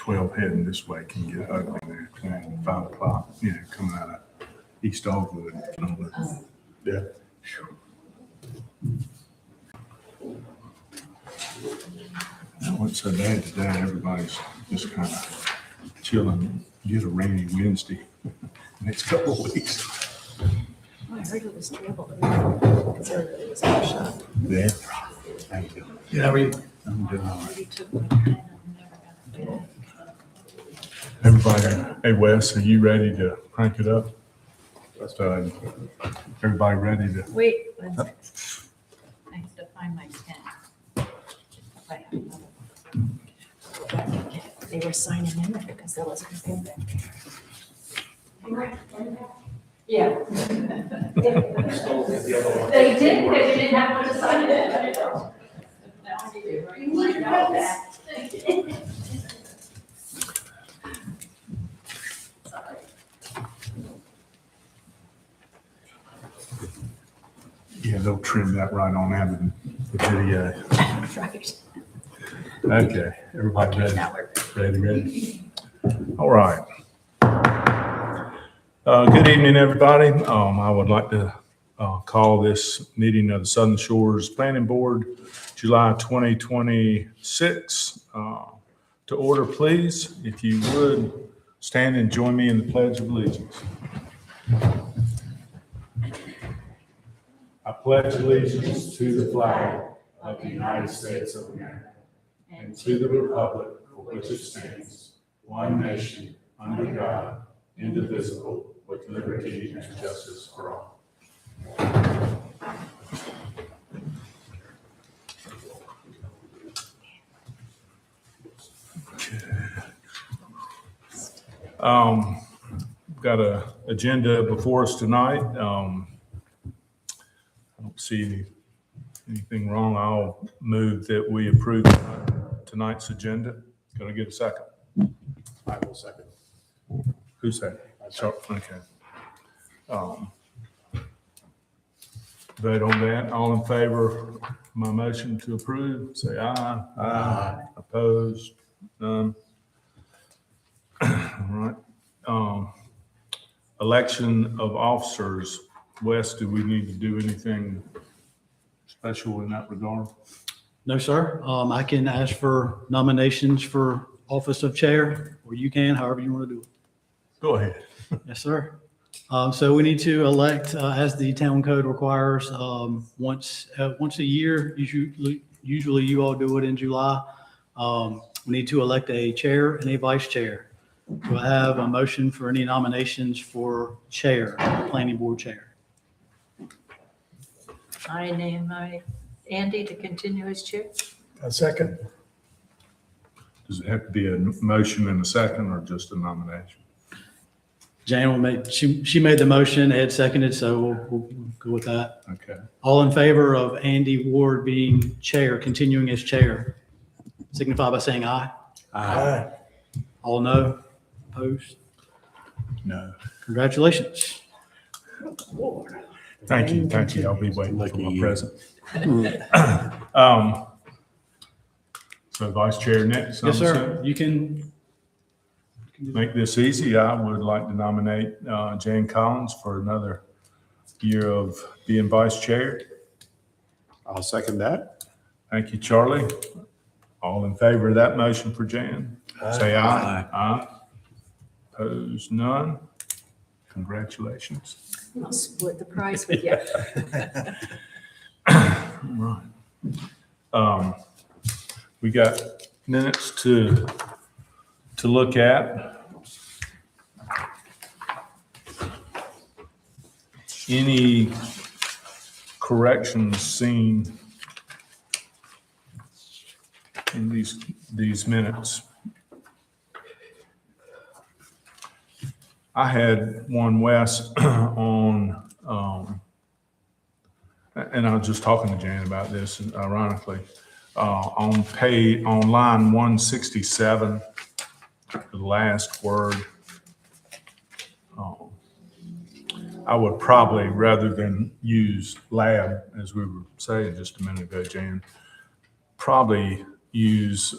12 heading this way can get ugly there between 5 o'clock, coming out of East Dogwood. Yeah. It wasn't so bad today. Everybody's just kind of chilling. Get a rainy Wednesday next couple of weeks. I heard it was terrible because everybody was out shot. Yeah. How you doing? Yeah, how are you? I'm doing all right. He took my time and never got it back. Everybody, hey Wes, are you ready to crank it up? Everybody ready to? Wait, one second. I have to find my pen. If I have another one. They were signing in there because there was a pen back there. Yeah. They did, because you didn't have one to sign it. Now you do, right? You know that. Sorry. Yeah, they'll trim that right on out of the video. Right. Okay, everybody ready? Now we're Ready? All right. Good evening, everybody. I would like to call this meeting of the Southern Shores Planning Board, July 2026, to order, please. If you would, stand and join me in the Pledge of Allegiance. I pledge allegiance to the flag of the United States of America and to the republic for which it stands, one nation, under God, indivisible, with liberty and justice for all. Got an agenda before us tonight. I don't see anything wrong. I'll move that we approve tonight's agenda. Can I get a second? I will second. Who's that? Okay. Vote on that. All in favor of my motion to approve, say aye. Aye. Opposed? None. All right. Election of officers. Wes, do we need to do anything special in that regard? No, sir. I can ask for nominations for office of chair, or you can, however you want to do it. Go ahead. Yes, sir. So we need to elect, as the town code requires, once a year. Usually you all do it in July. We need to elect a chair and a vice chair. Do I have a motion for any nominations for chair, planning board chair? I name Andy to continue as chair. A second. Does it have to be a motion and a second or just a nomination? Jan will make, she made the motion, Ed seconded, so we'll go with that. Okay. All in favor of Andy Ward being chair, continuing as chair, signify by saying aye. Aye. All no, opposed? No. Congratulations. Thank you. I'll be waiting for my present. So vice chair next. Yes, sir. You can. Make this easy. I would like to nominate Jan Collins for another year of being vice chair. I'll second that. Thank you, Charlie. All in favor of that motion for Jan? Say aye. Aye. Opposed? None. Congratulations. I'll split the prize with you. All right. We got minutes to look at. Any corrections seen in these minutes? I had one, Wes, on, and I was just talking to Jan about this, ironically, on line 167, the last word. I would probably, rather than use lab, as we were saying just a minute ago, Jan, probably use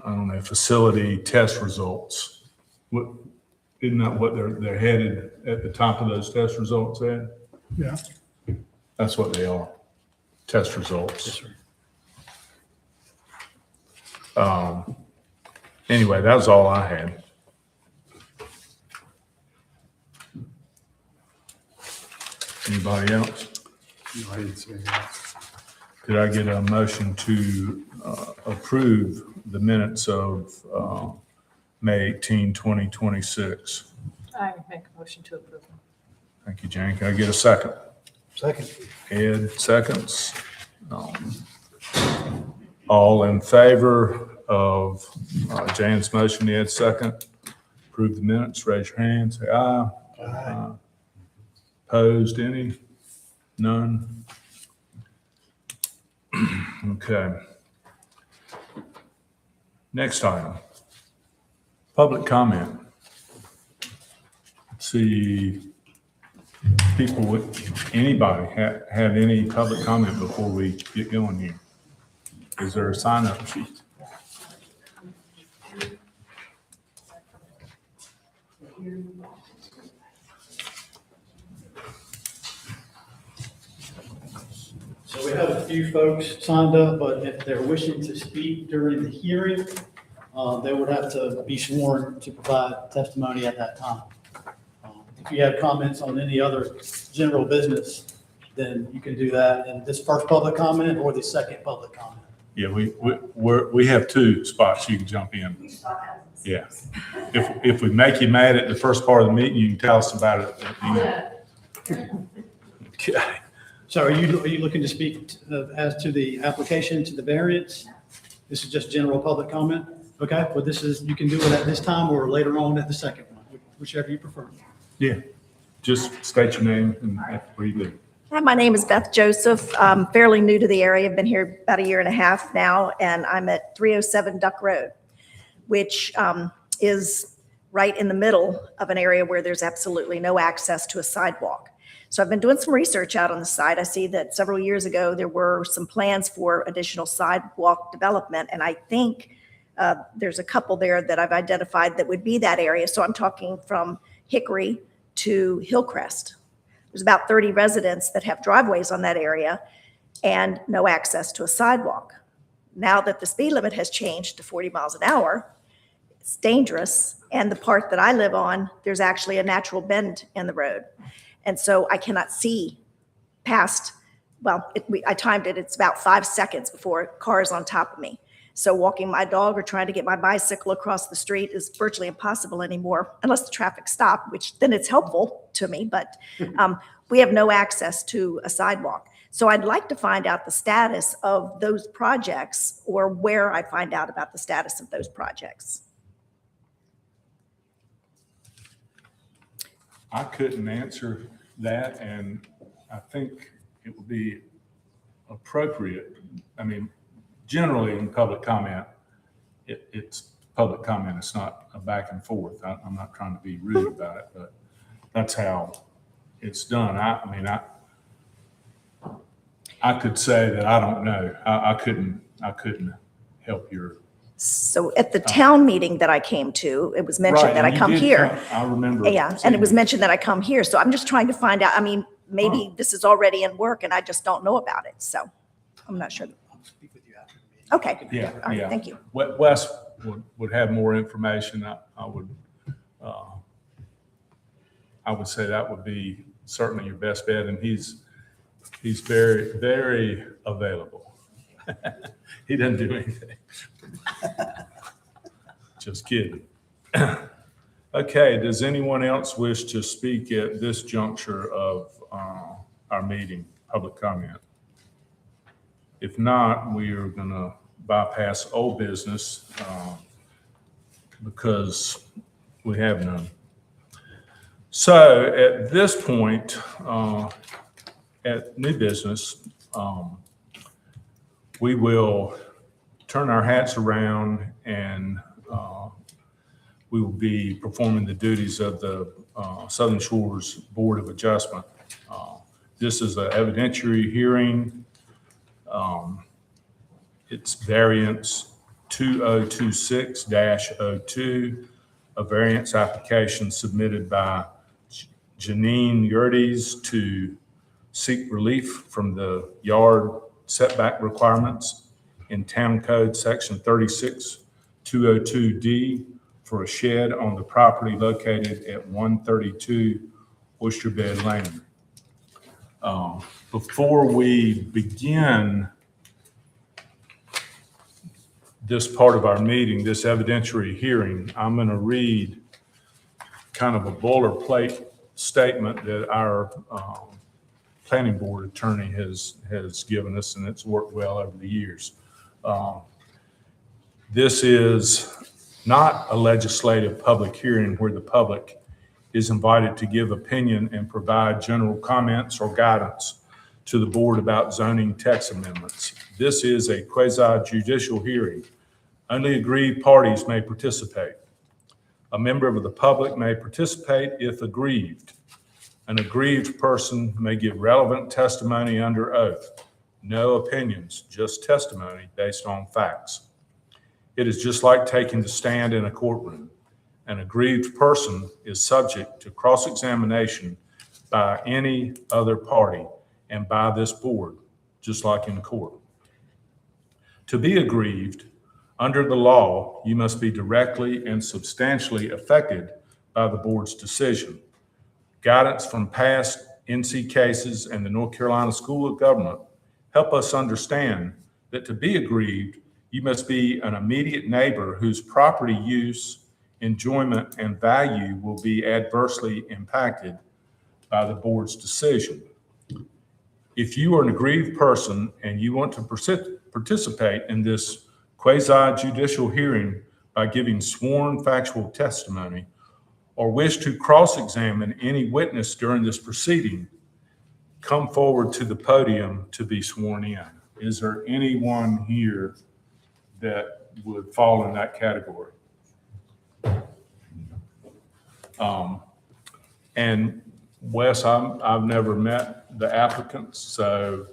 I don't know, facility test results. What, isn't that what they're headed at the top of those test results at? Yeah. That's what they are, test results. Yes, sir. Anyway, that was all I had. Anybody else? No, I didn't see anything else. Could I get a motion to approve the minutes of May 18, 2026? I make a motion to approve. Thank you, Jane. Can I get a second? Second. Ed, seconds. All in favor of Jane's motion, Ed second. Approve the minutes, raise your hand, say aye. Aye. Opposed, any? None? Okay. Next item. Public comment. Let's see, people, anybody have any public comment before we get going here? Is there a sign-up sheet? So we have a few folks signed up, but if they're wishing to speak during the hearing, they would have to be sworn to provide testimony at that time. If you have comments on any other general business, then you can do that in this first public comment or the second public comment. Yeah, we have two spots you can jump in. Yeah. If we make you mad at the first part of the meeting, you can tell us about it at the end. Okay. So are you looking to speak as to the application to the variance? This is just general public comment? Okay, well, you can do it at this time or later on at the second one, whichever you prefer. Yeah, just state your name and where you live. Hi, my name is Beth Joseph. I'm fairly new to the area. I've been here about a year and a half now, and I'm at 307 Duck Road, which is right in the middle of an area where there's absolutely no access to a sidewalk. So I've been doing some research out on the site. I see that several years ago, there were some plans for additional sidewalk development, and I think there's a couple there that I've identified that would be that area. So I'm talking from Hickory to Hillcrest. There's about 30 residents that have driveways on that area and no access to a sidewalk. Now that the speed limit has changed to 40 miles an hour, it's dangerous. And the part that I live on, there's actually a natural bend in the road. And so I cannot see past, I timed it, it's about 5 seconds before a car is on top of me. So walking my dog or trying to get my bicycle across the street is virtually impossible anymore, unless the traffic stops, which then it's helpful to me, but we have no access to a sidewalk. So I'd like to find out the status of those projects, or where I find out about the status of those projects. I couldn't answer that, and I think it would be appropriate. I mean, generally in public comment, it's public comment. It's not a back and forth. I'm not trying to be rude about it, but that's how it's done. I could say that I don't know. I couldn't help your. So at the town meeting that I came to, it was mentioned that I come here. I remember. Yeah, and it was mentioned that I come here. So I'm just trying to find out, maybe this is already in work and I just don't know about it. So I'm not sure. I'll speak with you after the meeting. Okay. Yeah, All right, yeah. thank you. Wes would have more information. I would say that would be certainly your best bet, and he's very, very available. He doesn't do anything. Just kidding. Okay, does anyone else wish to speak at this juncture of our meeting, public comment? If not, we are going to bypass old business because we have none. So at this point, at new business, we will turn our hats around and we will be performing the duties of the Southern Shores Board of Adjustment. This is an evidentiary hearing. It's variance 2026-02, a variance application submitted by Janine Yurdes to seek relief from the yard setback requirements in Town Code Section 36202D for a shed on the property located at 132 Oyster Bed Lane. Before we begin this part of our meeting, this evidentiary hearing, I'm going to read kind of a boilerplate statement that our planning board attorney has given us, and it's worked well over the years. This is not a legislative public hearing where the public is invited to give opinion and provide general comments or guidance to the board about zoning text amendments. This is a quasi-judicial hearing. Only aggrieved parties may participate. A member of the public may participate if aggrieved. An aggrieved person may give relevant testimony under oath. No opinions, just testimony based on facts. It is just like taking the stand in a courtroom. An aggrieved person is subject to cross-examination by any other party and by this board, just like in court. To be aggrieved, under the law, you must be directly and substantially affected by the board's decision. Guidance from past NC cases and the North Carolina School of Government help us understand that to be aggrieved, you must be an immediate neighbor whose property use, enjoyment, and value will be adversely impacted by the board's decision. If you are an aggrieved person and you want to participate in this quasi-judicial hearing by giving sworn factual testimony or wish to cross-examine any witness during this proceeding, come forward to the podium to be sworn in. Is there anyone here that would fall in that category? And Wes, I've never met the applicants, so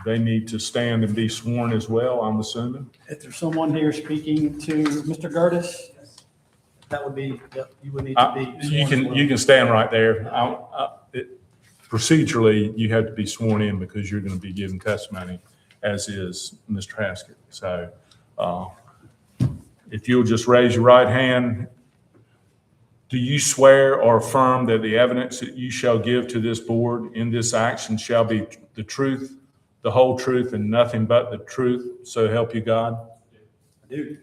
they need to stand and be sworn as well, I'm assuming. If there's someone here speaking to Mr. Gertis, that would be, yep, you would need to be. You sworn as well. can stand right there. Procedurally, you have to be sworn in because you're going to be giving testimony, as is Mr. Haskett. So if you'll just raise your right hand. Do you swear or affirm that the evidence that you shall give to this board in this action shall be the truth, the whole truth, and nothing but the truth? So help you God? I do.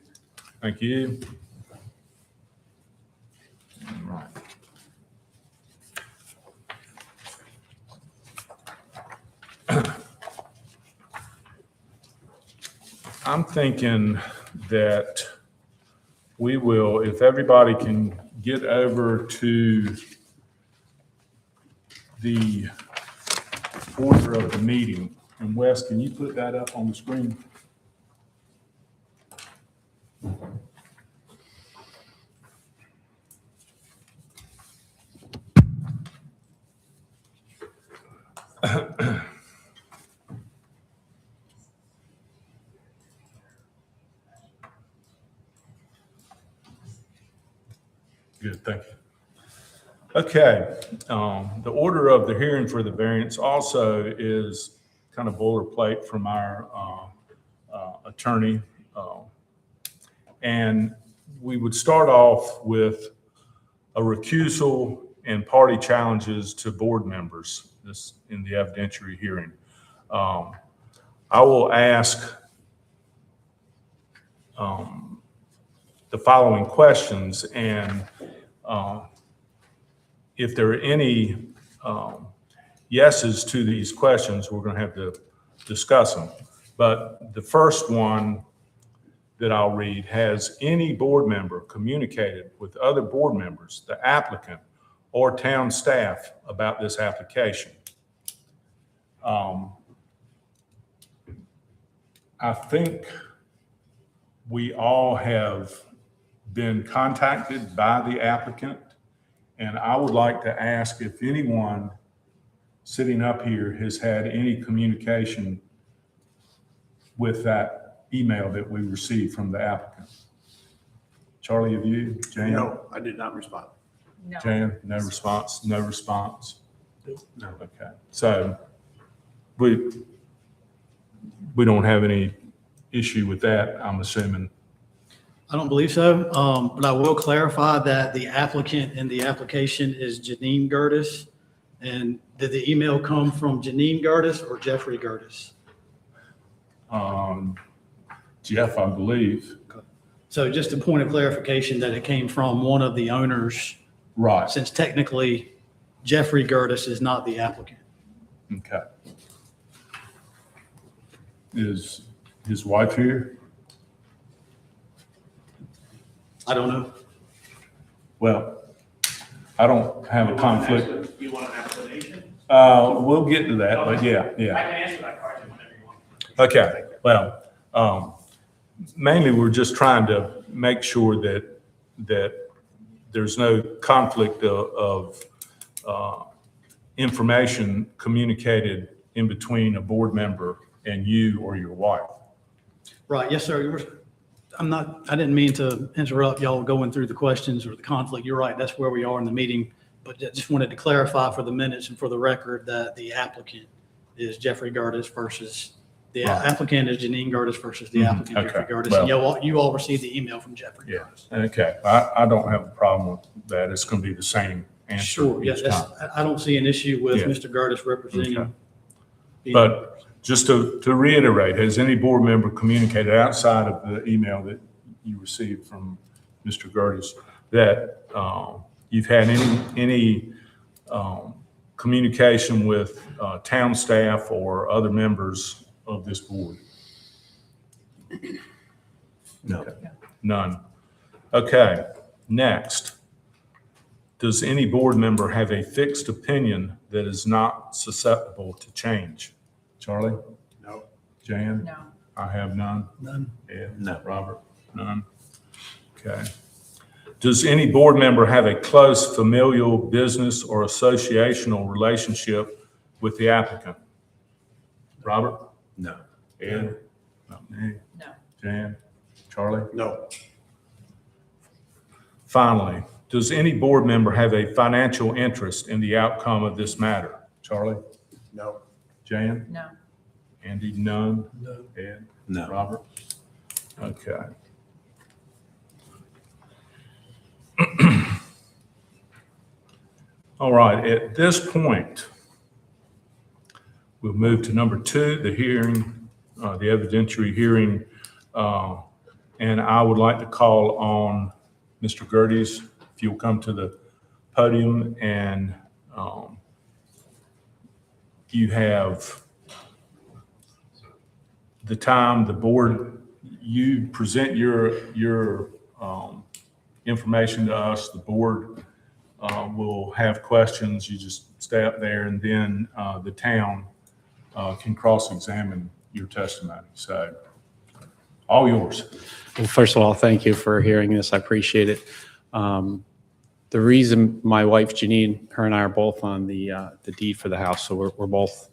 Thank you. All right. I'm thinking that we will, if everybody can get over to the order of the meeting. And Wes, can you put that up on the screen? Good, thank you. Okay, the order of the hearing for the variance also is kind of boilerplate from our attorney. And we would start off with a recusal and party challenges to board members this in the evidentiary hearing. I will ask the following questions, and if there are any yeses to these questions, we're going to have to discuss them. But the first one that I'll read: has any board member communicated with other board members, the applicant, or town staff about this application? I think we all have been contacted by the applicant, and I would like to ask if anyone sitting up here has had any communication with that email that we received from the applicant. Charlie, have you? Jan? No, I did not respond. No. Jan, no response, no response? No. Okay, so we don't have any issue with that, I'm assuming. I don't believe so, but I will clarify that the applicant in the application is Janine Gertis. And did the email come from Janine Gertis or Jeffrey Gertis? Jeff, I believe. So just a point of clarification that it came from one of the owners, Right, since technically Jeffrey Gertis is not the applicant. okay. Is his wife here? I don't know. Well, I don't have a conflict. You want an explanation? We'll get to that, but yeah. I can answer that question whenever you want. Okay, well, mainly we're just trying to make sure that there's no conflict of information communicated in between a board member and you or your wife. Right, yes, sir. I didn't mean to interrupt y'all going through the questions or the conflict. You're right, that's where we are in the meeting. But I just wanted to clarify for the minutes and for the record that the applicant is Jeffrey Gertis versus, the Right. applicant is Janine Gertis versus the Mhm, applicant Jeffrey okay, Gertis. well- And you all received the email from Jeffrey Yeah. Gertis. Okay, I don't have a problem with that. It's going to be the same answer Sure, yes, each time. I don't see an issue with Yeah. Mr. Gertis representing. Okay. But just to reiterate, has any board member communicated outside of the email that you received from Mr. Gertis that you've had any communication with town staff or other members of this board? No. Okay. None. Okay, next. Does any board member have a fixed opinion that is not susceptible to change? Charlie? No. Jan? No. I have none. None. Ed? No. Robert? None. Okay. Does any board member have a close familial, business, or associational relationship with the applicant? Robert? No. Ed? Not me. No. Jan? Charlie? No. Finally, does any board member have a financial interest in the outcome of this matter? Charlie? No. Jan? No. Andy? None? No. Ed? No. Robert? Okay. All right, at this point, we'll move to number 2, the hearing, the evidentiary hearing. And I would like to call on Mr. Gertis, if you'll come to the podium, and you have the time, the board, you present your information to us, the board will have questions, you just stay up there, and then the town can cross-examine your testimony. So, all yours. Well, first of all, thank you for hearing this. I appreciate it. The reason my wife Janine, her and I are both on the deed for the house, so we're both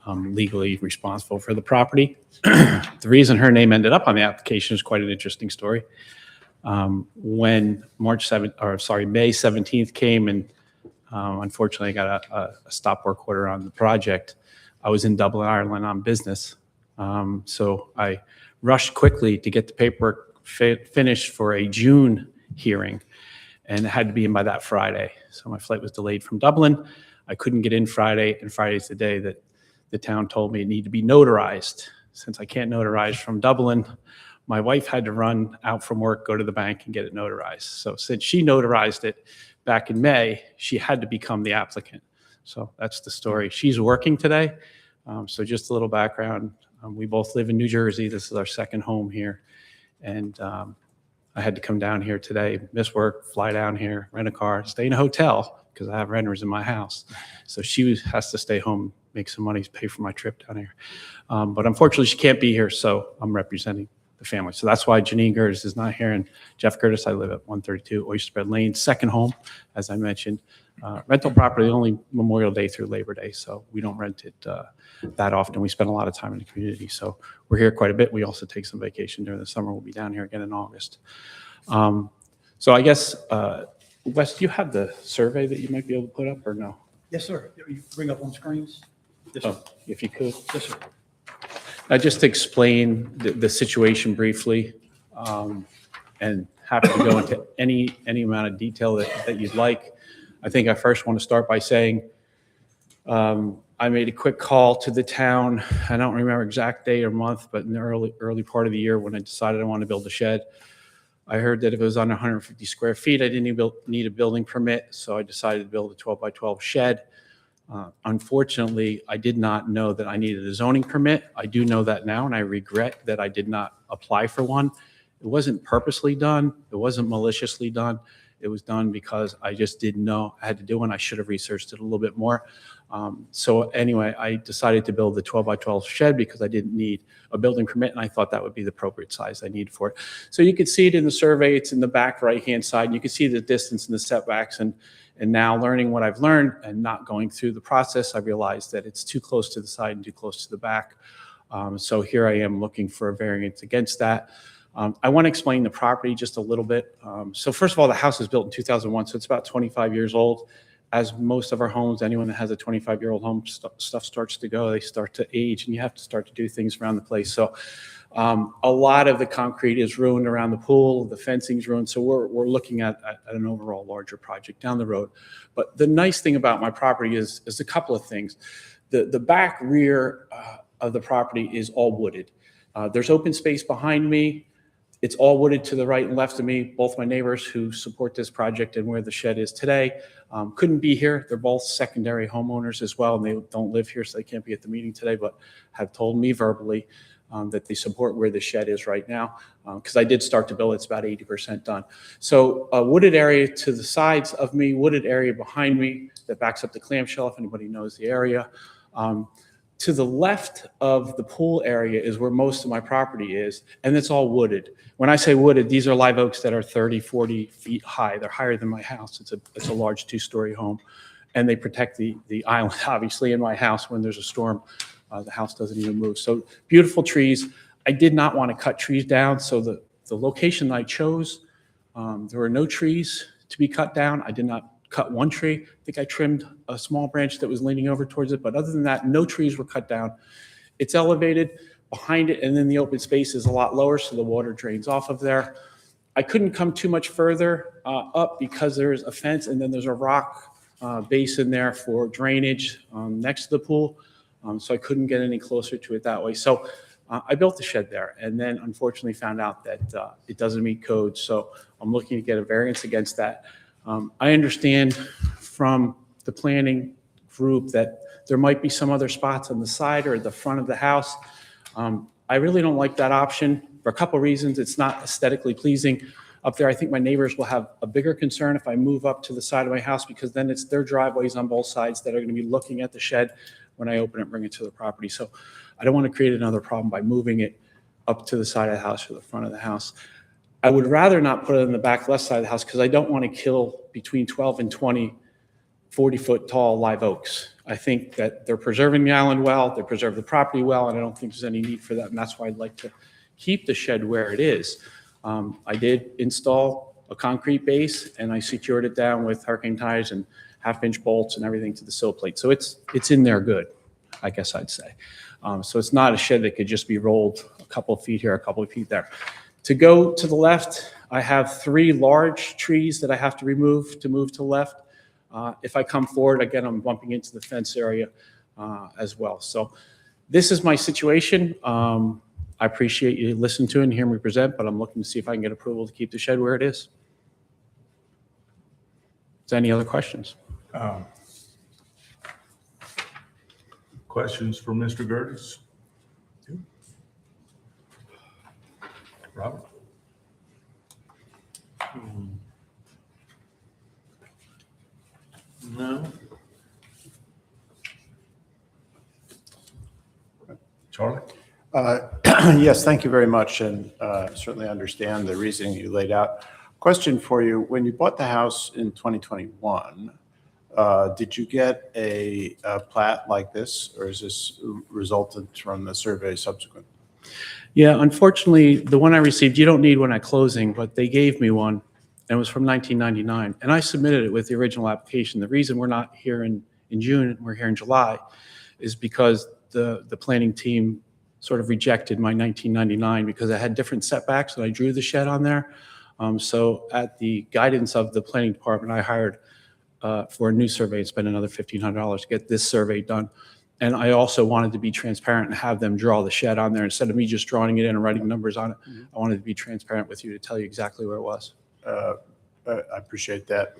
legally responsible for the property. The reason her name ended up on the application is quite an interesting story. When May 17th came and unfortunately I got a stop work order on the project, I was in Dublin, Ireland on business. So I rushed quickly to get the paperwork finished for a June hearing, and it had to be in by that Friday. So my flight was delayed from Dublin. I couldn't get in Friday, and Friday's the day that the town told me it needed to be notarized. Since I can't notarize from Dublin, my wife had to run out from work, go to the bank, and get it notarized. So since she notarized it back in May, she had to become the applicant. So that's the story. She's working today. So just a little background. We both live in New Jersey. This is our second home here. And I had to come down here today, miss work, fly down here, rent a car, stay in a hotel because I have renters in my house. So she has to stay home, make some money, pay for my trip down here. But unfortunately, she can't be here, so I'm representing the family. So that's why Janine Gertis is not here. And Jeff Gertis, I live at 132 Oyster Bed Lane, second home, as I mentioned. rental property only Memorial Day through Labor Day, so we don't rent it that often. We spend a lot of time in the community, so we're here quite a bit. We also take some vacation during the summer. We'll be down here again in August. So I guess, Wes, do you have the survey that you might be able to put up or no? Yes, sir. You bring up on screens? Yes, sir. Oh, if you could. Yes, sir. Just to explain the situation briefly, and happy to go into any amount of detail that you'd like. I think I first want to start by saying I made a quick call to the town. I don't remember exact day or month, but in the early part of the year when I decided I wanted to build a shed. I heard that if it was under 150 square feet, I didn't need a building permit, so I decided to build a 12 by 12 shed. Unfortunately, I did not know that I needed a zoning permit. I do know that now, and I regret that I did not apply for one. It wasn't purposely done. It wasn't maliciously done. It was done because I just didn't know I had to do one. I should have researched it a little bit more. So anyway, I decided to build the 12 by 12 shed because I didn't need a building permit, and I thought that would be the appropriate size I needed for it. So you can see it in the survey. It's in the back right-hand side. And you can see the distance and the setbacks. And now learning what I've learned and not going through the process, I realized that it's too close to the side and too close to the back. So here I am looking for a variance against that. I want to explain the property just a little bit. So first of all, the house was built in 2001, so it's about 25 years old. As most of our homes, anyone that has a 25-year-old home, stuff starts to go. They start to age, and you have to start to do things around the place. So a lot of the concrete is ruined around the pool. The fencing's ruined. So we're looking at an overall larger project down the road. But the nice thing about my property is a couple of things. The back rear of the property is all wooded. There's open space behind me. It's all wooded to the right and left of me. Both my neighbors who support this project and where the shed is today couldn't be here. They're both secondary homeowners as well, and they don't live here, so they can't be at the meeting today, but have told me verbally that they support where the shed is right now, because I did start to build. It's about 80% done. So a wooded area to the sides of me, wooded area behind me that backs up the clamshell, if anybody knows the area. To the left of the pool area is where most of my property is, and it's all wooded. When I say wooded, these are live oaks that are 30, 40 feet high. They're higher than my house. It's a large two-story home, and they protect the island, obviously, in my house. When there's a storm, the house doesn't even move. So beautiful trees. I did not want to cut trees down, so the location I chose, there were no trees to be cut down. I did not cut one tree. I think I trimmed a small branch that was leaning over towards it, but other than that, no trees were cut down. It's elevated behind it, and then the open space is a lot lower, so the water drains off of there. I couldn't come too much further up because there's a fence, and then there's a rock basin there for drainage next to the pool, so I couldn't get any closer to it that way. So I built the shed there, and then unfortunately found out that it doesn't meet code, so I'm looking to get a variance against that. I understand from the planning group that there might be some other spots on the side or the front of the house. I really don't like that option for a couple of reasons. It's not aesthetically pleasing up there. I think my neighbors will have a bigger concern if I move up to the side of my house, because then it's their driveways on both sides that are going to be looking at the shed when I open it and bring it to the property. So I don't want to create another problem by moving it up to the side of the house or the front of the house. I would rather not put it in the back left side of the house because I don't want to kill between 12 and 20 40-foot tall live oaks. I think that they're preserving the island well, they preserve the property well, and I don't think there's any need for that, and that's why I'd like to keep the shed where it is. I did install a concrete base, and I secured it down with hurricane ties and half-inch bolts and everything to the sill plate. So it's in there good, I guess I'd say. So it's not a shed that could just be rolled a couple of feet here, a couple of feet there. To go to the left, I have 3 large trees that I have to remove to move to the left. If I come forward, again, I'm bumping into the fence area as well. So this is my situation. I appreciate you listening to it and hearing me present, but I'm looking to see if I can get approval to keep the shed where it is. Is there any other questions? Questions for Mr. Gertis? Robert? No. Charlie? Yes, thank you very much, and certainly understand the reasoning you laid out. Question for you: when you bought the house in 2021, Did you get a plat like this, or is this resultant from the survey subsequent? Yeah, unfortunately, the one I received, you don't need one at closing, but they gave me one, and it was from 1999. And I submitted it with the original application. The reason we're not here in June and we're here in July is because the planning team sort of rejected my 1999 because I had different setbacks and I drew the shed on there. So at the guidance of the planning department, I hired for a new survey and spent another $1,500 to get this survey done. And I also wanted to be transparent and have them draw the shed on there instead of me just drawing it in and writing numbers on it. I wanted to be transparent with you to tell you exactly where it was. I appreciate that.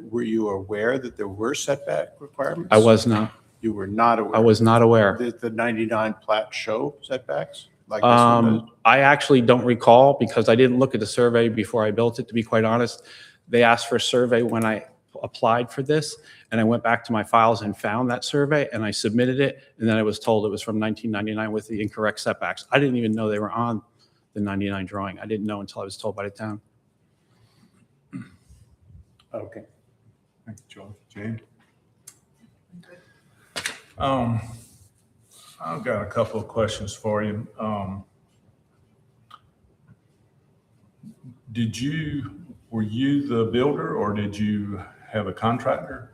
Were you aware that there were setback requirements? I was not. You were not aware? I was not aware. Did the 99 plat show setbacks like this one does? I actually don't recall because I didn't look at the survey before I built it, to be quite honest. They asked for a survey when I applied for this, and I went back to my files and found that survey, and I submitted it, and then I was told it was from 1999 with the incorrect setbacks. I didn't even know they were on the 99 drawing. I didn't know until I was told by the town. Okay. Thank you, Joel. Jane? I've got a couple of questions for you. Were you the builder, or did you have a contractor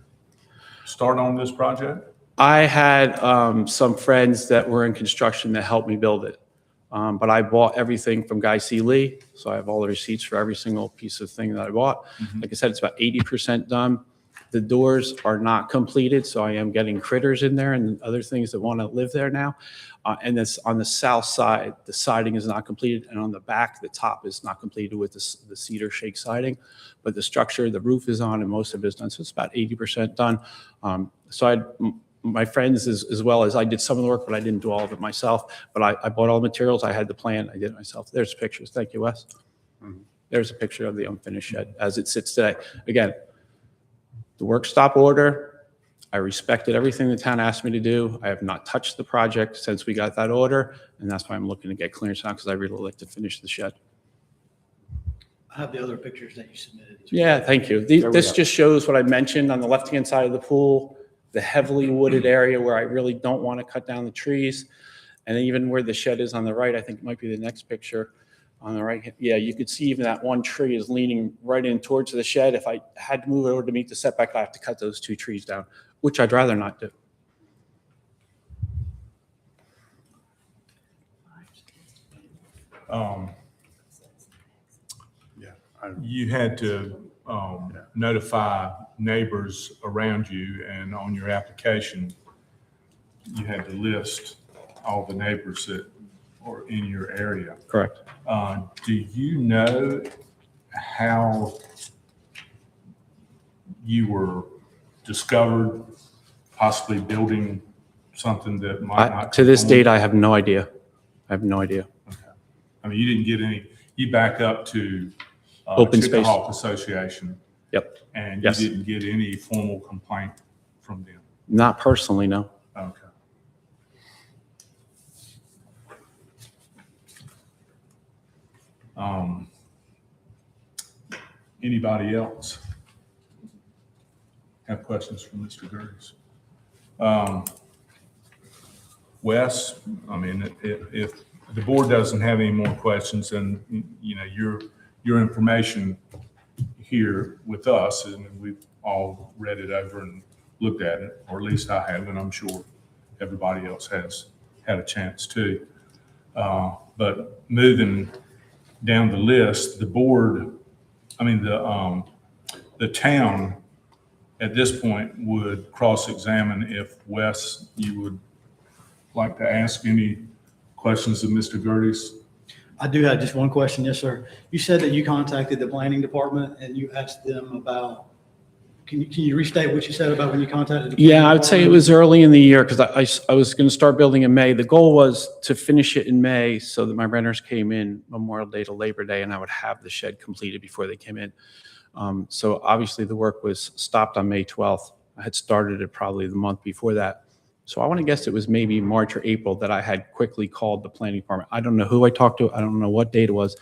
start on this project? I had some friends that were in construction that helped me build it. But I bought everything from Guy C. Lee, so I have all the receipts for every single piece of thing that I bought. Like I said, it's about 80% done. The doors are not completed, so I am getting critters in there and other things that want to live there now. And this on the south side, the siding is not completed, and on the back, the top is not completed with the cedar shake siding. But the structure, the roof is on, and most of it is done, so it's about 80% done. My friends, as well as I did some of the work, but I didn't do all of it myself. But I bought all the materials. I had the plan. I did it myself. There's pictures. Thank you, Wes. There's a picture of the unfinished shed as it sits today. Again, the work stop order, I respected everything the town asked me to do. I have not touched the project since we got that order, and that's why I'm looking to get clearance now, because I really like to finish the shed. I have the other pictures that you submitted. Yeah, thank you. There we This go. just shows what I mentioned on the left-hand side of the pool, the heavily wooded area where I really don't want to cut down the trees. And even where the shed is on the right, I think it might be the next picture on the right. Yeah, you could see even that one tree is leaning right in towards the shed. If I had to move it over to meet the setback, I have to cut those two trees down, which I'd rather not do. You had to notify neighbors around you, and on your application, you had to list all the neighbors that are in your area. Correct. Do you know how you were discovered possibly building something that might not? To this conform? date, I have no idea. I have no idea. I mean, you didn't get any, you back up to Open space. Chickahow Association. Yep. And Yes. you didn't get any formal complaint from them? Not personally, no. Okay. Anybody else have questions for Mr. Gerdes? Wes, I mean, if the board doesn't have any more questions, then, you know, your information here with us, and we've all read it over and looked at it, or at least I have, and I'm sure everybody else has had a chance to. But moving down the list, the board, I mean, the town at this point would cross-examine. If Wes, you would like to ask any questions of Mr. Gerdes? I do have just one question. Yes, sir. You said that you contacted the planning department and you asked them about, can you restate what you said about when you contacted? The Yeah, planning I would say it department? was early in the year because I was going to start building in May. The goal was to finish it in May so that my renters came in Memorial Day to Labor Day, and I would have the shed completed before they came in. So obviously the work was stopped on May 12th. I had started it probably the month before that. So I want to guess it was maybe March or April that I had quickly called the planning department. I don't know who I talked to. I don't know what date it was.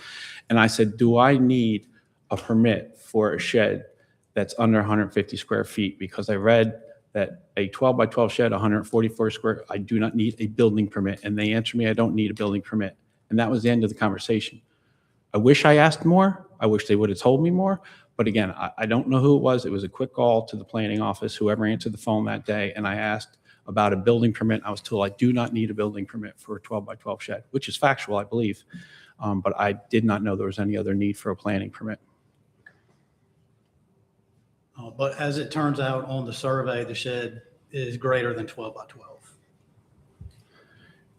And I said, do I need a permit for a shed that's under 150 square feet, because I read that a 12 by 12 shed, 144 square, I do not need a building permit. And they answered me, I don't need a building permit. And that was the end of the conversation. I wish I asked more. I wish they would have told me more. But again, I don't know who it was. It was a quick call to the planning office, whoever answered the phone that day. And I asked about a building permit. I was told I do not need a building permit for a 12 by 12 shed, which is factual, I believe. But I did not know there was any other need for a planning permit. But as it turns out on the survey, the shed is greater than 12 by 12.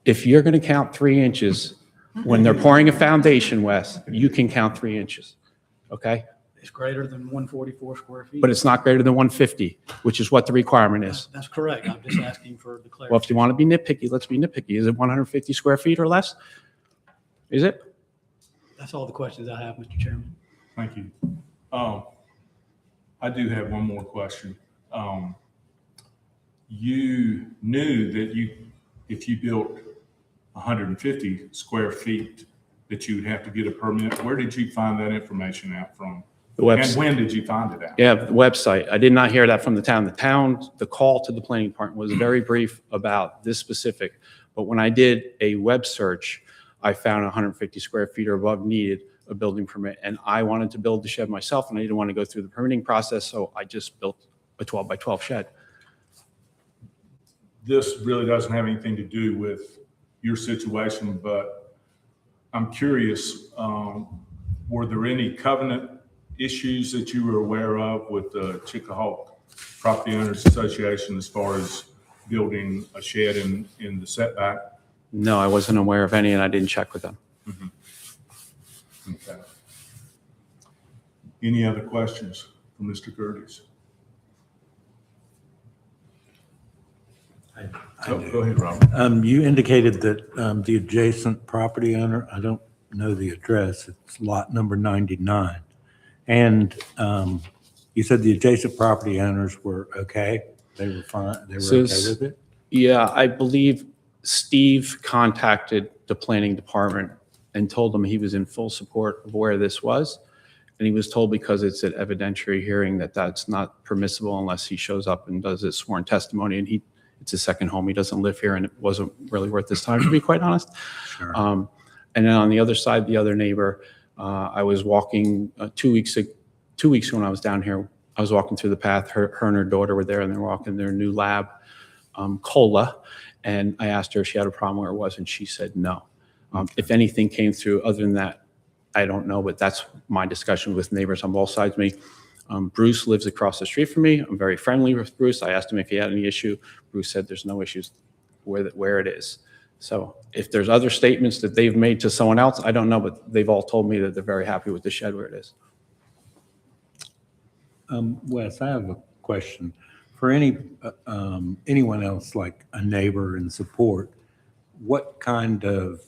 If you're going to count 3 inches, when they're pouring a foundation, Wes, you can count 3 inches, okay? It's greater than 144 square feet. But it's not greater than 150, which is what the requirement is. That's correct. I'm just asking for the clarity. Well, if you want to be nitpicky, let's be nitpicky. Is it 150 square feet or less? Is it? That's all the questions I have, Mr. Chairman. Thank you. I do have one more question. You knew that if you built 150 square feet, that you would have to get a permit. Where did you find that information out from? The And website. when did you find it out? Yeah, the website. I did not hear that from the town. The call to the planning department was very brief about this specific. But when I did a web search, I found 150 square feet or above needed a building permit. And I wanted to build the shed myself, and I didn't want to go through the permitting process, so I just built a 12 by 12 shed. This really doesn't have anything to do with your situation, but I'm curious, were there any covenant issues that you were aware of with the Chickahawk Property Owners Association as far as building a shed in the setback? No, I wasn't aware of any, and I didn't check with them. Okay. Any other questions for Mr. Curtis? Go ahead, Robert. You indicated that the adjacent property owner, I don't know the address, it's lot number 99. And you said the adjacent property owners were okay? They were fine, they were So okay it's- with it? Yeah, I believe Steve contacted the planning department and told them he was in full support of where this was. And he was told because it's an evidentiary hearing that that's not permissible unless he shows up and does his sworn testimony. And it's his second home. He doesn't live here, and it wasn't really worth his time, to be quite honest. Sure. And then on the other side, the other neighbor, I was walking 2 weeks ago when I was down here. I was walking through the path. Her and her daughter were there, and they were walking their new lab, Cola. And I asked her if she had a problem where it was, and she said no. If anything came through other than that, I don't know, but that's my discussion with neighbors on both sides of me. Bruce lives across the street from me. I'm very friendly with Bruce. I asked him if he had any issue. Bruce said there's no issues where it is. So if there's other statements that they've made to someone else, I don't know, but they've all told me that they're very happy with the shed where it is. Wes, I have a question. For anyone else, like a neighbor in support, what kind of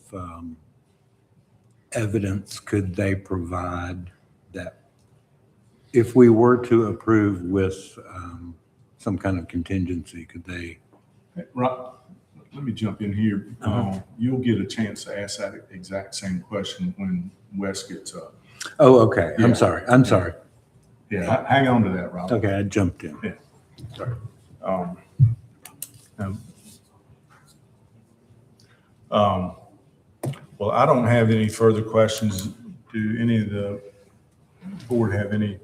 evidence could they provide that if we were to approve with some kind of contingency, could they? Rob, let me jump in here. You'll get a chance to ask that exact same question when Wes gets up. Oh, okay. Yeah. I'm sorry. Yeah, hang on to that, Rob. Okay, I jumped in. Sorry. Well, I don't have any further questions. Do any of the board have any?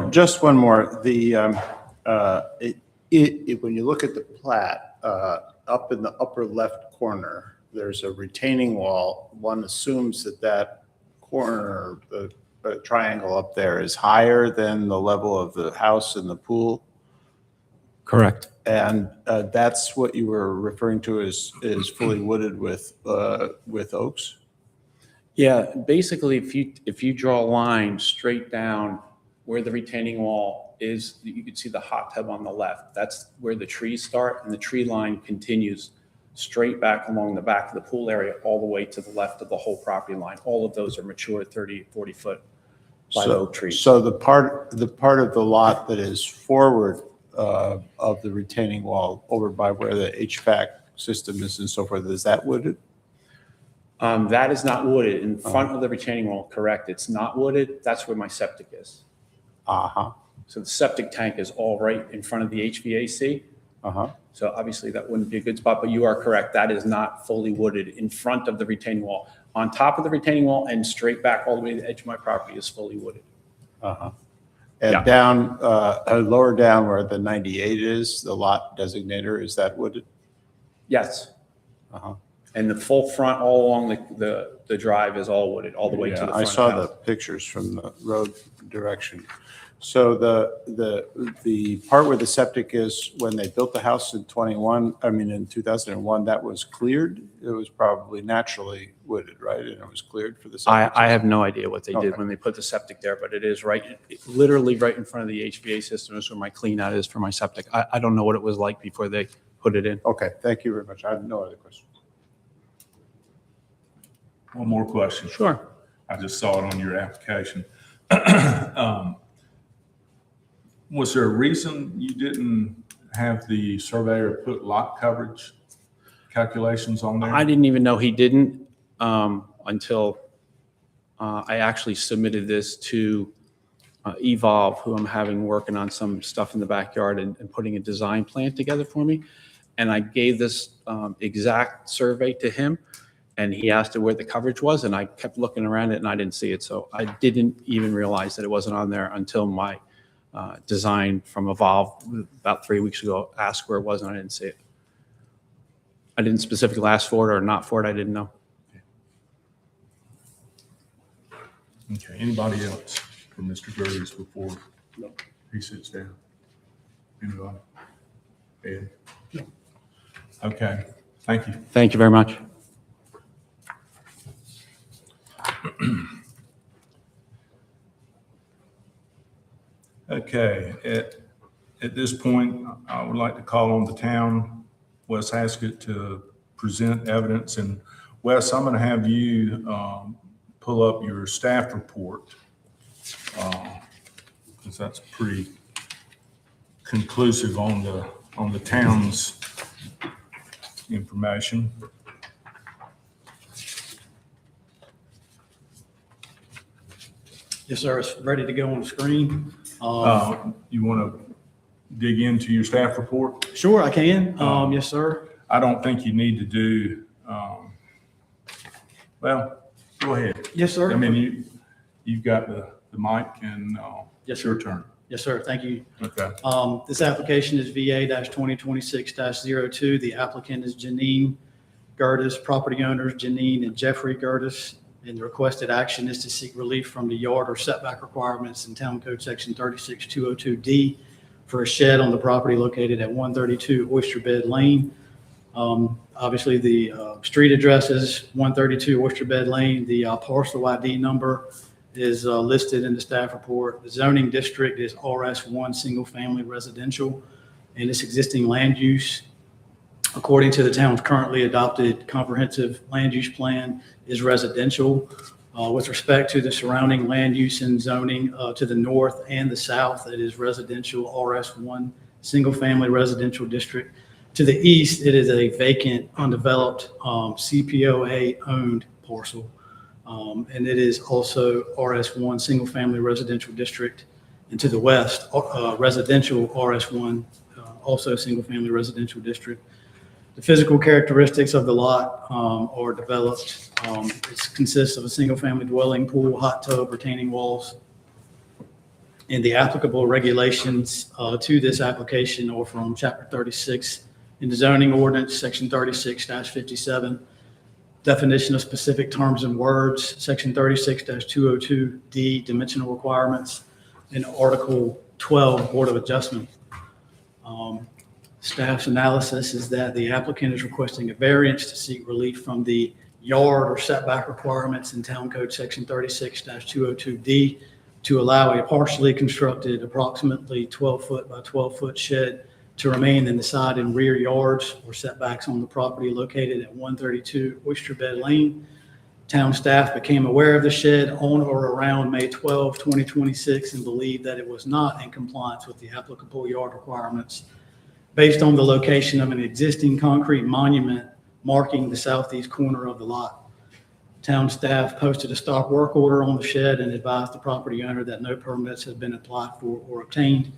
Just one more. When you look at the plat, up in the upper left corner, there's a retaining wall. One assumes that corner, the triangle up there is higher than the level of the house and the pool. Correct. And that's what you were referring to as fully wooded with oaks? Yeah, basically, if you draw a line straight down where the retaining wall is, you can see the hot tub on the left. That's where the trees start, and the tree line continues straight back along the back of the pool area, all the way to the left of the whole property line. All of those are mature 30, 40 foot live oak trees. So the part of the lot that is forward of the retaining wall over by where the HVAC system is and so forth, is that wooded? That is not wooded. In front of the retaining wall, correct. It's not wooded. That's where my septic is. Uh-huh, So the septic tank is all right in front of the HVAC. uh-huh. So obviously that wouldn't be a good spot, but you are correct. That is not fully wooded in front of the retaining wall. On top of the retaining wall and straight back all the way to the edge of my property is fully wooded. Uh-huh. Yeah. And down, lower down where the 98 is, the lot designator, is that wooded? Yes. Uh-huh. And the full front all along the drive is all wooded, all the way to the Yeah, front I of the saw the house. pictures from the road direction. So the part where the septic is, when they built the house in 2001, that was cleared? It was probably naturally wooded, right? And it was cleared for the septic? I have no idea what they did Okay. when they put the septic there, but it is right, literally right in front of the HVA system is where my clean out is for my septic. I don't know what it was like before they put it in. Okay, thank you very much. I have no other questions. One more question. Sure. I just saw it on your application. Was there a reason you didn't have the surveyor put lot coverage calculations on there? I didn't even know he didn't until I actually submitted this to Evolve, who I'm having working on some stuff in the backyard and putting a design plan together for me. And I gave this exact survey to him, and he asked where the coverage was, and I kept looking around it and I didn't see it. So I didn't even realize that it wasn't on there until my design from Evolve about 3 weeks ago asked where it was, and I didn't see it. I didn't specifically ask for it or not for it. I didn't know. Okay, anybody else for Mr. Gertis before he sits down? Anybody? Ed? Okay, thank you. Thank you very much. Okay, at this point, I would like to call on the town, Wes Haskett, to present evidence. And Wes, I'm going to have you pull up your staff report, because that's pretty conclusive on the town's information. Yes, sir. It's ready to go on the screen. You want to dig into your staff report? Sure, I can. Yes, sir. I don't think you need to do, well, go ahead. Yes, sir. I mean, you've got the mic and Yes, it's your sir. turn. Yes, sir. Thank you. Okay. This application is VA-2026-02. The applicant is Janine Gertis, property owners Janine and Jeffrey Gertis. And the requested action is to seek relief from the yard or setback requirements in Town Code Section 36202D for a shed on the property located at 132 Oyster Bed Lane. Obviously, the street address is 132 Oyster Bed Lane. The parcel ID number is listed in the staff report. The zoning district is RS1 Single Family Residential, and its existing land use, according to the town's currently adopted comprehensive land use plan, is residential. With respect to the surrounding land use and zoning to the north and the south, it is residential RS1 Single Family Residential District. To the east, it is a vacant, undeveloped CPOA-owned parcel. And it is also RS1 Single Family Residential District. And to the west, residential RS1, also Single Family Residential District. The physical characteristics of the lot are developed. It consists of a single-family dwelling, pool, hot tub, retaining walls. And the applicable regulations to this application are from Chapter 36 in the zoning ordinance, Section 36-57, definition of specific terms and words, Section 36-202D, dimensional requirements, and Article 12, Board of Adjustment. Staff's analysis is that the applicant is requesting a variance to seek relief from the yard or setback requirements in Town Code Section 36-202D to allow a partially constructed approximately 12-foot by 12-foot shed to remain in the side and rear yards or setbacks on the property located at 132 Oyster Bed Lane. Town staff became aware of the shed on or around May 12, 2026, and believed that it was not in compliance with the applicable yard requirements based on the location of an existing concrete monument marking the southeast corner of the lot. Town staff posted a stop work order on the shed and advised the property owner that no permits had been applied for or obtained.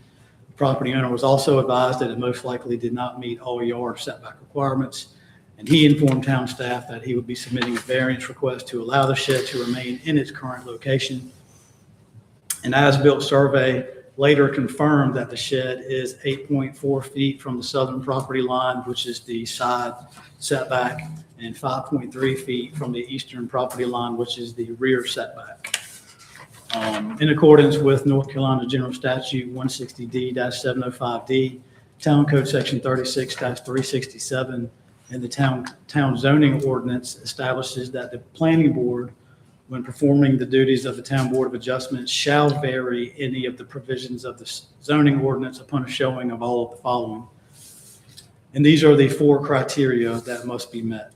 The property owner was also advised that it most likely did not meet all yard setback requirements, and he informed town staff that he would be submitting a variance request to allow the shed to remain in its current location. An as-built survey later confirmed that the shed is 8.4 feet from the southern property line, which is the side setback, and 5.3 feet from the eastern property line, which is the rear setback. In accordance with North Carolina General Statute 160D-705D, Town Code Section 36-367, and the town zoning ordinance establishes that the planning board, when performing the duties of the Town Board of Adjustment, shall vary any of the provisions of the zoning ordinance upon a showing of all of the following. And these are the 4 criteria that must be met.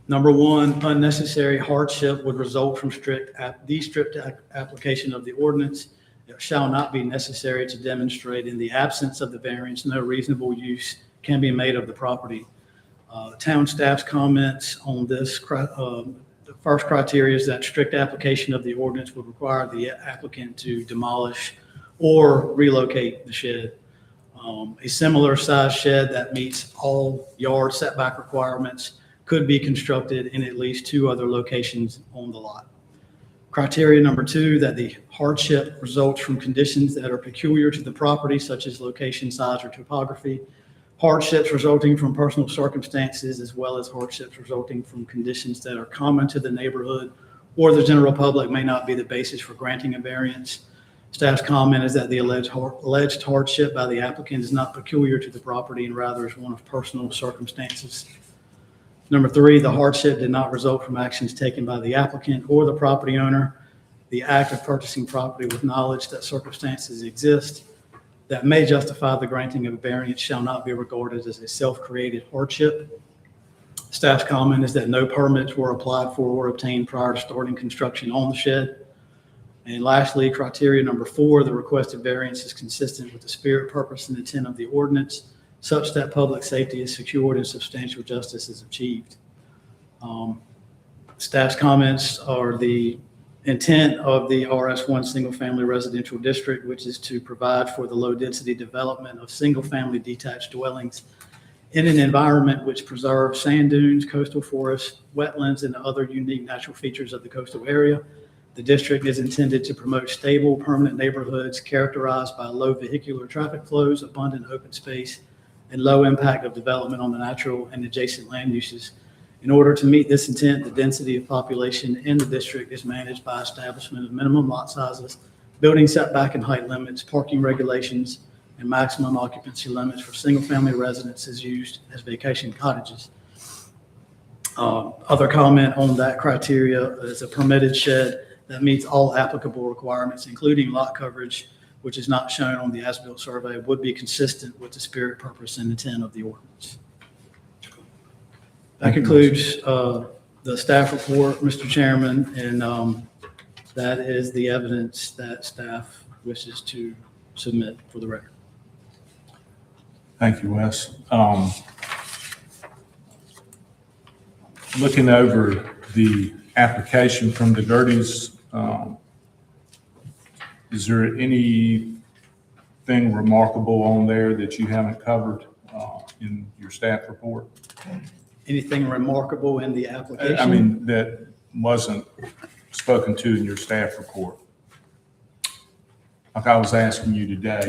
Number 1, unnecessary hardship would result from strict application of the ordinance. It shall not be necessary to demonstrate in the absence of the variance, no reasonable use can be made of the property. Town staff's comments on this, the first criteria is that strict application of the ordinance would require the applicant to demolish or relocate the shed. A similar size shed that meets all yard setback requirements could be constructed in at least 2 other locations on the lot. Criteria number 2, that the hardship results from conditions that are peculiar to the property, such as location, size, or topography. Hardships resulting from personal circumstances, as well as hardships resulting from conditions that are common to the neighborhood or the general public, may not be the basis for granting a variance. Staff's comment is that the alleged hardship by the applicant is not peculiar to the property and rather is one of personal circumstances. Number 3, the hardship did not result from actions taken by the applicant or the property owner. The act of purchasing property with knowledge that circumstances exist that may justify the granting of a variance shall not be regarded as a self-created hardship. Staff's comment is that no permits were applied for or obtained prior to starting construction on the shed. And lastly, criteria number 4, the requested variance is consistent with the spirit, purpose, and intent of the ordinance, such that public safety is secured and substantial justice is achieved. Staff's comments are the intent of the RS1 single-family residential district, which is to provide for the low-density development of single-family detached dwellings in an environment which preserves sand dunes, coastal forests, wetlands, and other unique natural features of the coastal area. The district is intended to promote stable, permanent neighborhoods characterized by low vehicular traffic flows, abundant open space, and low impact of development on the natural and adjacent land uses. In order to meet this intent, the density of population in the district is managed by establishment of minimum lot sizes, building setback and height limits, parking regulations, and maximum occupancy limits for single-family residences used as vacation cottages. Other comment on that criteria is a permitted shed that meets all applicable requirements, including lot coverage, which is not shown on the as-built survey, would be consistent with the spirit, purpose, and intent of the ordinance. That concludes the staff report, Mr. Chairman, and that is the evidence that staff wishes to submit for the record. Thank you, Wes. Looking over the application from the Gertys, is there anything remarkable on there that you haven't covered in your staff report? Anything remarkable in the application? I mean, that wasn't spoken to in your staff report? Like I was asking you today,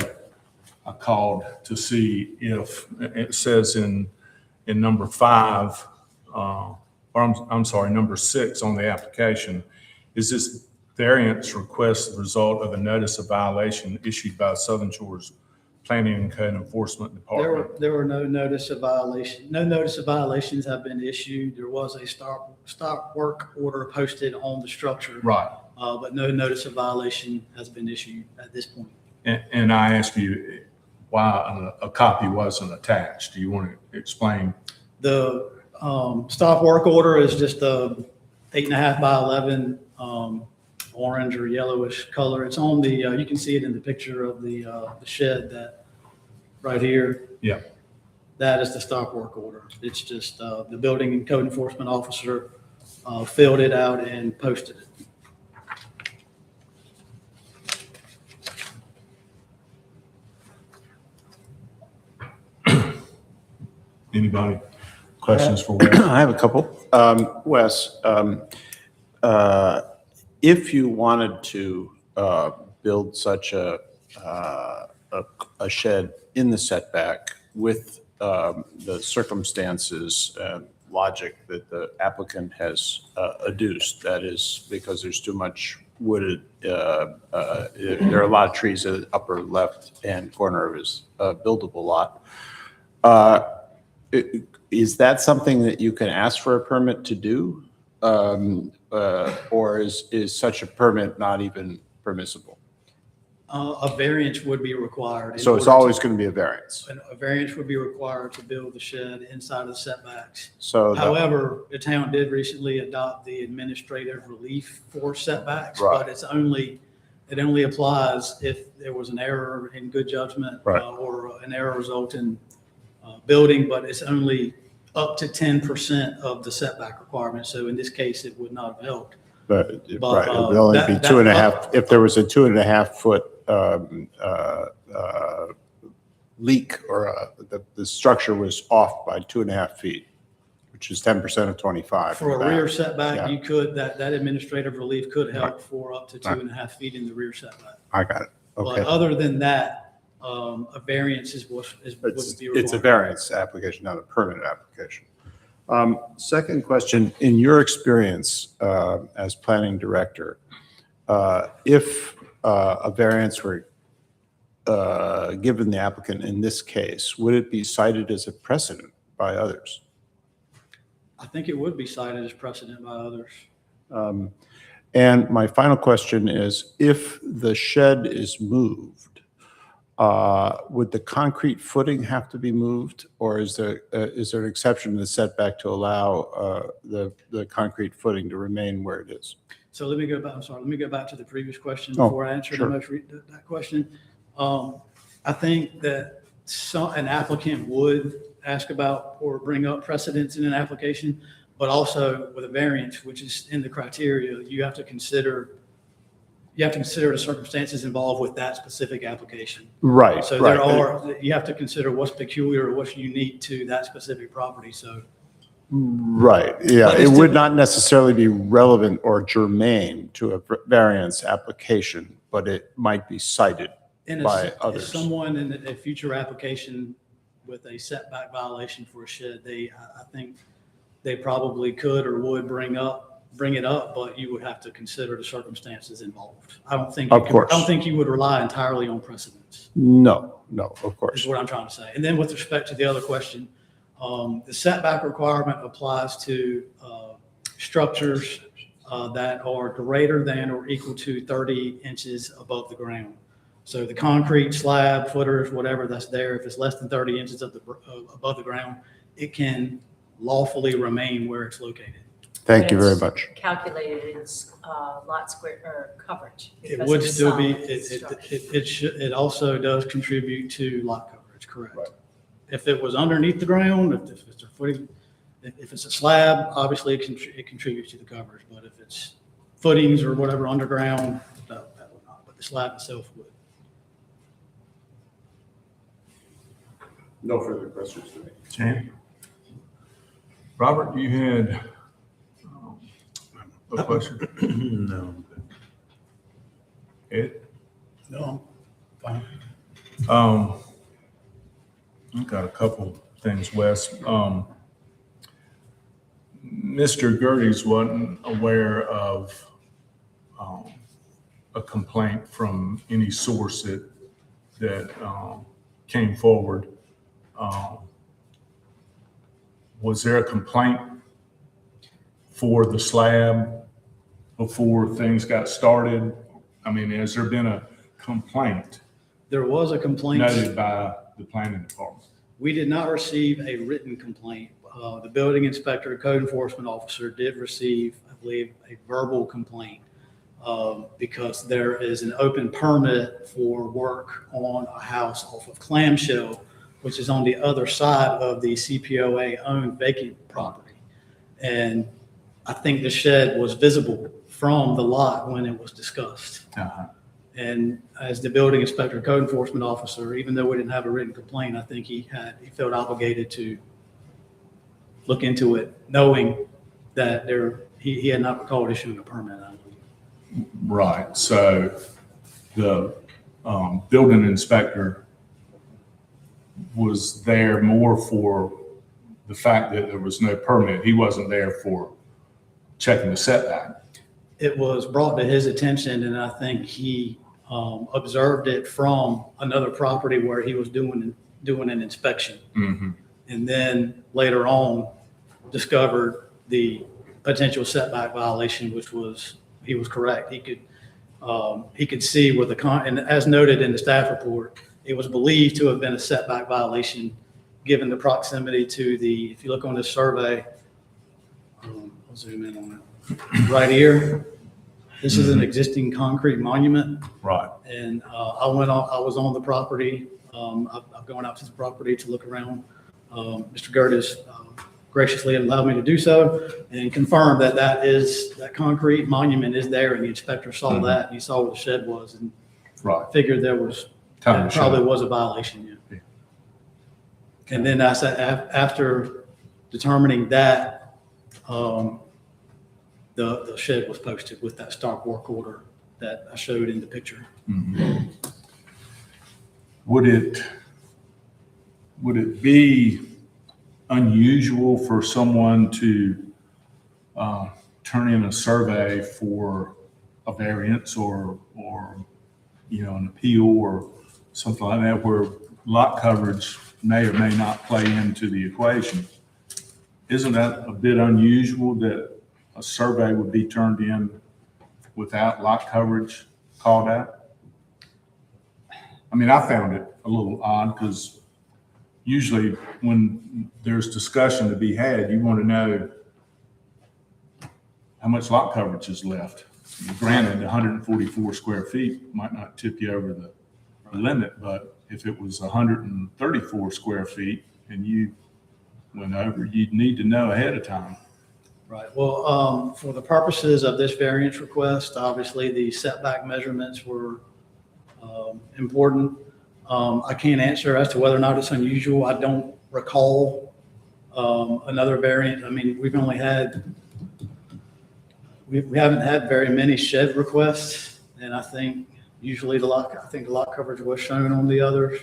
I called to see if it says in number 5, or I'm sorry, number 6 on the application, is this variance request the result of a notice of violation issued by Southern Shores Planning and Code Enforcement Department? There were no notice of violation. No notice of violations have been issued. There was a stop work order posted on the structure. Right. But no notice of violation has been issued at this point. And I asked you why a copy wasn't attached. Do you want to explain? The stop work order is just a 8.5 by 11 orange or yellowish color. It's on the, you can see it in the picture of the shed that right here. Yeah. That is the stop work order. It's just the building and code enforcement officer filled it out and posted it. Anybody? Questions for Wes? I have a couple. Wes, if you wanted to build such a shed in the setback with the circumstances and logic that the applicant has adduced, that is because there's too much wooded, there are a lot of trees at the upper left-hand corner of his buildable lot. Is that something that you can ask for a permit to do? Or is such a permit not even permissible? A variance would be required. in So it's order always going to be a variance. A variance would be required to build the shed inside of the setbacks. So, However, the town did recently adopt the administrative relief for setbacks, Right. but it only applies if there was an error in good judgment Right. or an error result in building, but it's only up to 10% of the setback requirement. So in this case, it would not have helped. but, But, right, it would only be that- 2.5, if there was a 2.5 foot leak or the structure was off by 2.5 feet, which is 10% of 25. For in a the rear back. setback, Yeah. you could, that administrative relief could help Right. for up to Right. 2.5 feet in the rear setback. I got it. But Okay. other than that, a variance would It's be required. it's a variance application, not a permit application. Second question, in your experience as planning director, if a variance were given the applicant in this case, would it be cited as a precedent by others? I think it would be cited as precedent by others. And my final question is, if the shed is moved, would the concrete footing have to be moved? Or is there an exception in the setback to allow the concrete footing to remain where it is? So let me go back, I'm sorry, let me go back to the previous question Oh, before I answer sure. that question. I think that an applicant would ask about or bring up precedents in an application, but also with a variance, which is in the criteria, you have to consider the circumstances involved with that specific application. Right, So right. you have to consider what's peculiar or what's unique to that specific property. So Right, yeah, But it it's would still- not necessarily be relevant or germane to a variance application, but it might be cited. in By if others. someone in a future application with a setback violation for a shed, I think they probably could or would bring it up, but you would have to consider the circumstances involved. I don't think, Of course. I don't think you would rely entirely on precedents, No, of is course. what I'm trying to say. And then with respect to the other question, the setback requirement applies to structures that are greater than or equal to 30 inches above the ground. So the concrete slab, footers, whatever that's there, if it's less than 30 inches above the ground, it can lawfully remain where it's located. Thank you very It's much. Calculated as lot square or coverage. It because would of the still be, size of the structure. it also does contribute to lot coverage, correct? If it was underneath the ground, if it's a footing, if it's a slab, obviously it contributes to the coverage, but if it's footings or whatever underground, no, that would not, but the slab itself would. No further questions to me. Jan? Robert, you had a question? No. Ed? No, fine. I've got a couple things, Wes. Mr. Gerties wasn't aware of a complaint from any source that came forward. Was there a complaint for the slab before things got started? I mean, has there been a complaint There was a complaint. noted by the planning department? We did not receive a written complaint. The building inspector, code enforcement officer did receive, I believe, a verbal complaint because there is an open permit for work on a house off of Clamshell, which is on the other side of the CPOA-owned vacant property. And I think the shed was visible from the lot when it was discussed. Uh-huh. And as the building inspector, code enforcement officer, even though we didn't have a written complaint, I think he felt obligated to look into it, knowing that he had not recalled issuing a permit. I believe. Right, so the building inspector was there more for the fact that there was no permit. He wasn't there for checking the setback. It was brought to his attention, and I think he observed it from another property where he was doing an inspection. Mm-hmm. And then later on discovered the potential setback violation, which was, he was correct. He could see where and as noted in the staff report, it was believed to have been a setback violation given the proximity to if you look on this survey, I'll zoom in on it, right here. This is an existing concrete monument. Right. And I was on the property. I've gone out to the property to look around. Mr. Gertis graciously allowed me to do so and confirmed that concrete monument is there, and the inspector saw that, and he saw where the shed was, and Right. figured there probably Shed. was a violation, yeah. Yeah. And then I said, after determining that, the shed was posted with that stock work order that I showed in the picture. Mhm. Would it be unusual for someone to turn in a survey for a variance or an appeal or something like that, where lot coverage may or may not play into the equation? Isn't that a bit unusual that a survey would be turned in without lot coverage called out? I mean, I found it a little odd because usually when there's discussion to be had, you want to know how much lot coverage is left. Granted, 144 square feet might not tip you over the limit, but if it was 134 square feet and you went over, you'd need to know ahead of time. Right. Well, for the purposes of this variance request, obviously the setback measurements were important. I can't answer as to whether or not it's unusual. I don't recall another variant. I mean, we haven't had very many shed requests, and I think usually the lot coverage was shown on the others.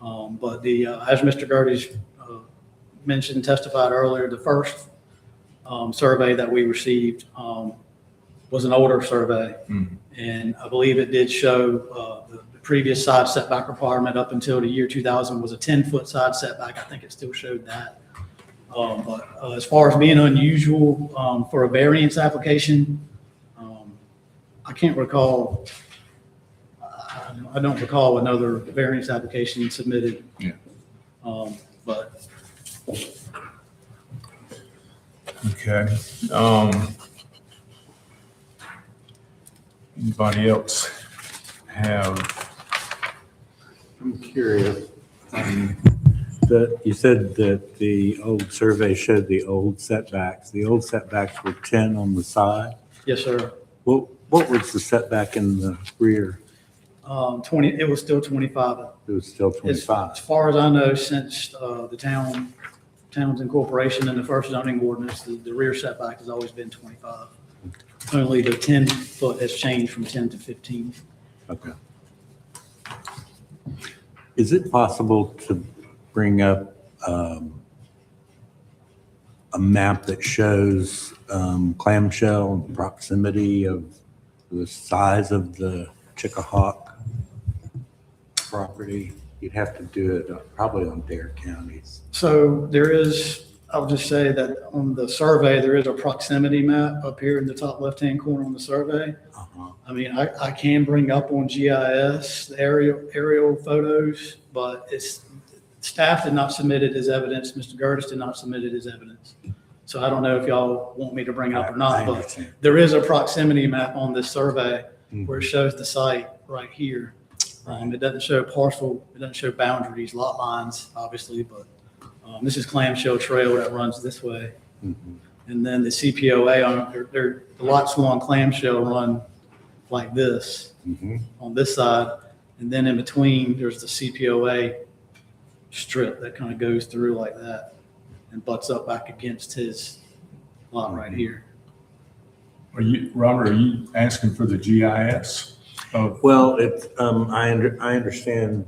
But as Mr. Gertis testified earlier, the first survey that we received was an older survey. Mhm. And I believe it did show the previous side setback requirement up until the year 2000 was a 10-foot side setback. I think it still showed that. But as far as being unusual for a variance application, I can't recall. I don't recall another variance application submitted. Yeah. But Okay. Anybody else have? I'm curious. You said that the old survey showed the old setbacks. The old setbacks were 10 on the side. yes, sir. What was the setback in the rear? 20. It was still 25. It was still As 25. far as I know, since the town's incorporation and the first zoning ordinance, the rear setback has always been 25. Only the 10-foot has changed from 10 to 15. Okay. Is it possible to bring up a map that shows clamshell and proximity of the size of the Chickahawk property? You'd have to do it probably on Dare counties. So I'll just say that on the survey, there is a proximity map up here in the top left-hand corner on the survey. Uh-huh. I mean, I can bring up on GIS the aerial photos, but staff did not submit it as evidence. Mr. Gertis did not submit it as evidence. So I don't know if y'all want me to bring it up or I not, but understand. there is a proximity map on this survey Mhm. where it shows the site right here. It doesn't show it doesn't show boundaries, lot lines, obviously, but this is Clamshell Trail that runs this way. Mhm. And then the CPOA on, the lots one clamshell run like this on this side. And then in between, there's the CPOA strip that kind of goes through like that and butts up back against his lot right here. Robert, are you asking for the GIS of? Well, it's, I understand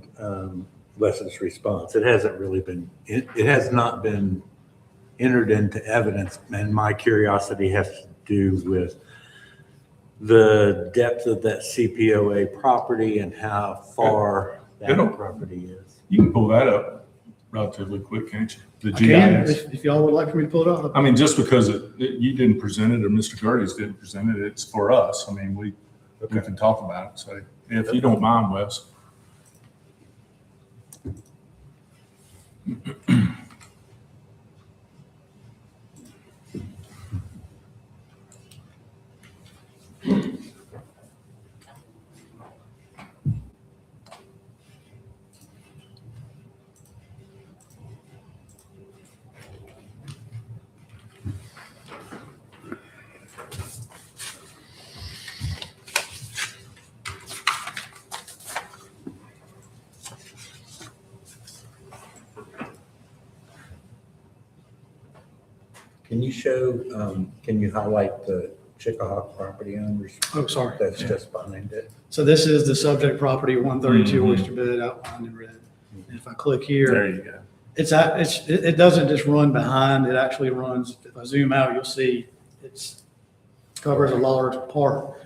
Wes's response. It hasn't really been, it has not been entered into evidence, and my curiosity has to do with the depth of that CPOA property and how far that It'll- property is. You can pull that up relatively quick, can't you? The I can, GIS. if y'all would like for me to pull it up. I mean, just because you didn't present it or Mr. Gertie's didn't present it, it's for us. I mean, we can talk about it. So if you don't mind, Wes. Can you show, can you highlight the Chickahawk property owners Oh, sorry. that's just behind it? So this is the subject property, 132 Mhm. Oyster Bed outlined in red. And if I click here, There you go. it doesn't just run behind, it actually runs, if I zoom out, you'll see it's covers a large part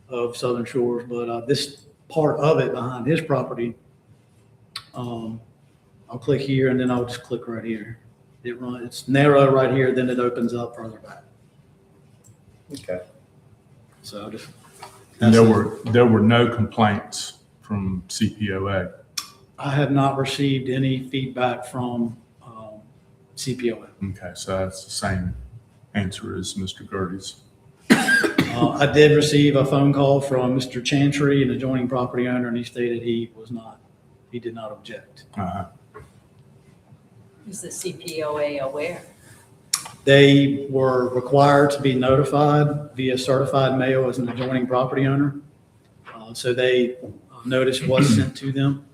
of Southern Shores, but this part of it behind his property, I'll click here and then I'll just click right here. It's narrow right here, then it opens up further back. Okay. So I'll just. And there were no complaints from CPOA. I have not received any feedback from CPOA. Okay, so that's the same answer as Mr. Gertie's. I did receive a phone call from Mr. Chantry, an adjoining property owner, and he stated he did not object. Uh-huh. Is the CPOA aware? They were required to be notified via certified mail as an adjoining property owner. So notice was sent to them.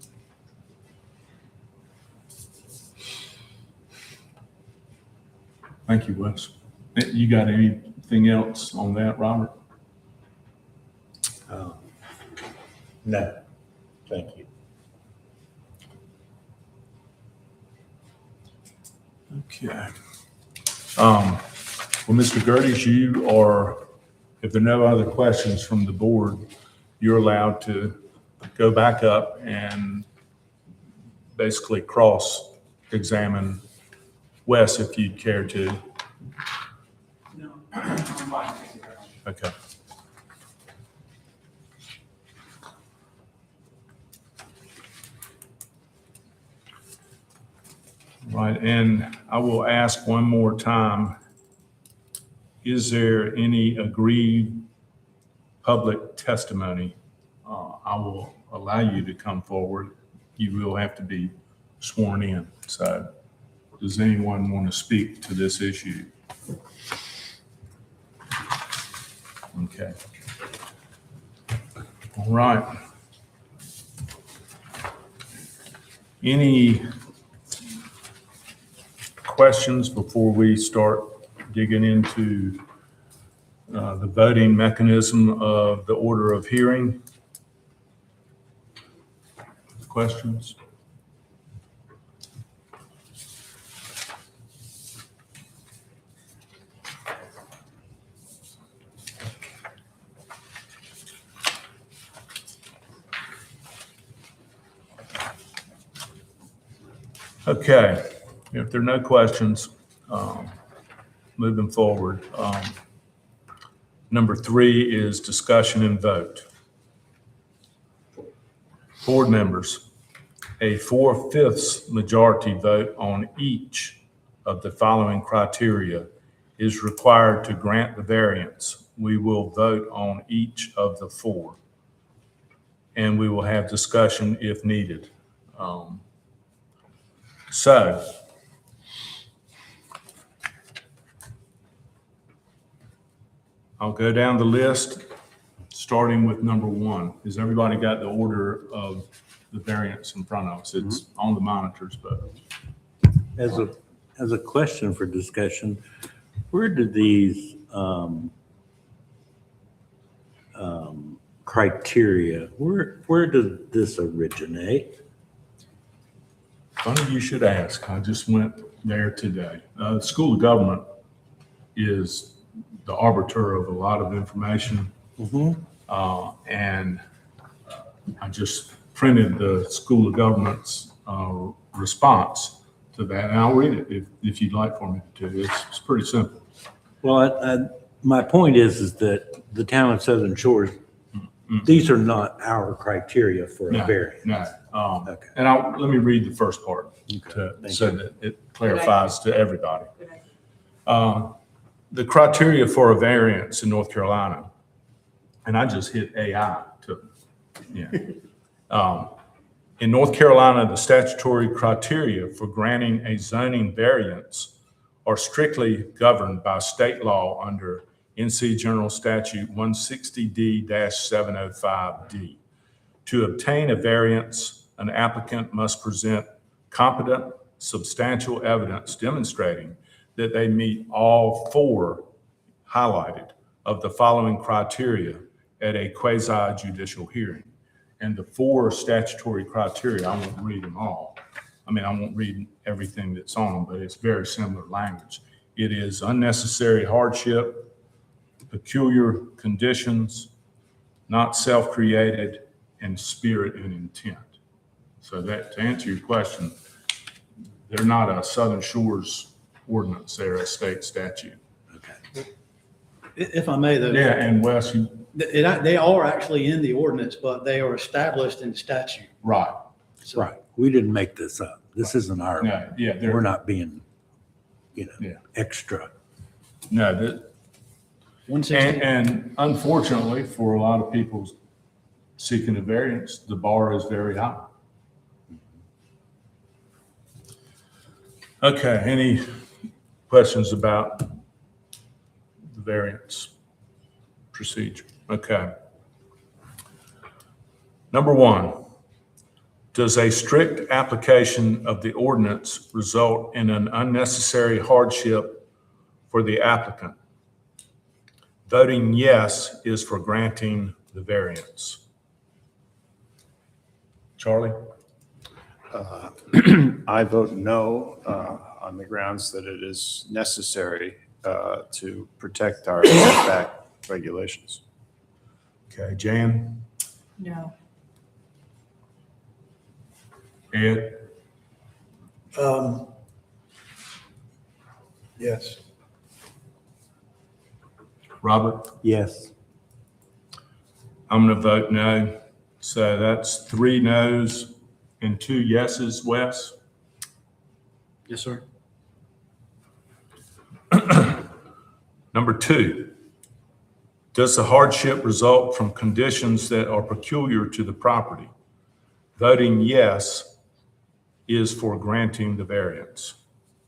Thank you, Wes. You got anything else on that, Robert? No, thank you. Okay. Well, Mr. Gertie's, if there are no other questions from the board, you're allowed to go back up and basically cross-examine Wes if you'd care to. Okay. Right, and I will ask one more time, is there any agreed public testimony? I will allow you to come forward. You will have to be sworn in. So does anyone want to speak to this issue? Okay. All right. Any questions before we start digging into the voting mechanism of the order of hearing? Questions? Okay, if there are no questions, moving forward. Number 3 is discussion and vote. Board members, a 4/5 majority vote on each of the following criteria is required to grant the variance. We will vote on each of the 4, and we will have discussion if needed. So I'll go down the list, starting with number 1. Has everybody got the order of the variance in front of us? It's on the monitors, but As a question for discussion, where did these criteria, where did this originate? funny you should ask. I just went there today. The School of Government is the arbiter of a lot of information. And I just printed the School of Government's response to that, and I'll read it if you'd like for me to. It's pretty simple. Well, my point is that the town of Southern Shores, these are not our criteria for a variance. No. Okay. And let me read the first part so that it clarifies to everybody. The criteria for a variance in North Carolina, and I just hit AI to, in North Carolina, the statutory criteria for granting a zoning variance are strictly governed by state law under NC General Statute 160D-705D. To obtain a variance, an applicant must present competent, substantial evidence demonstrating that they meet all 4 highlighted of the following criteria at a quasi-judicial hearing. And the 4 statutory criteria, I won't read them all. I mean, I won't read everything that's on them, but it's very similar language. It is unnecessary hardship, peculiar conditions, not self-created, and spirit and intent. So that, to answer your question, they're not a Southern Shores ordinance, they're a state statute. If I may, though. Yeah, and Wes, They are actually in the ordinance, but they are established in statute. right. So- Right. We didn't make this up. This isn't our, No, yeah, we're not being, Yeah. extra. No, 160. and unfortunately, for a lot of people seeking a variance, the bar is very high. Okay, any questions about the variance procedure? Okay. Number 1, does a strict application of the ordinance result in an unnecessary hardship for the applicant? Voting yes is for granting the variance. Charlie? I vote no on the grounds that it is necessary to protect our setback regulations. Okay, Jan? No. Ed? Yes. Robert? Yes. I'm going to vote no. So that's 3 noes and 2 yeses. Wes? Yes, sir. Number 2, does the hardship result from conditions that are peculiar to the property? Voting yes is for granting the variance.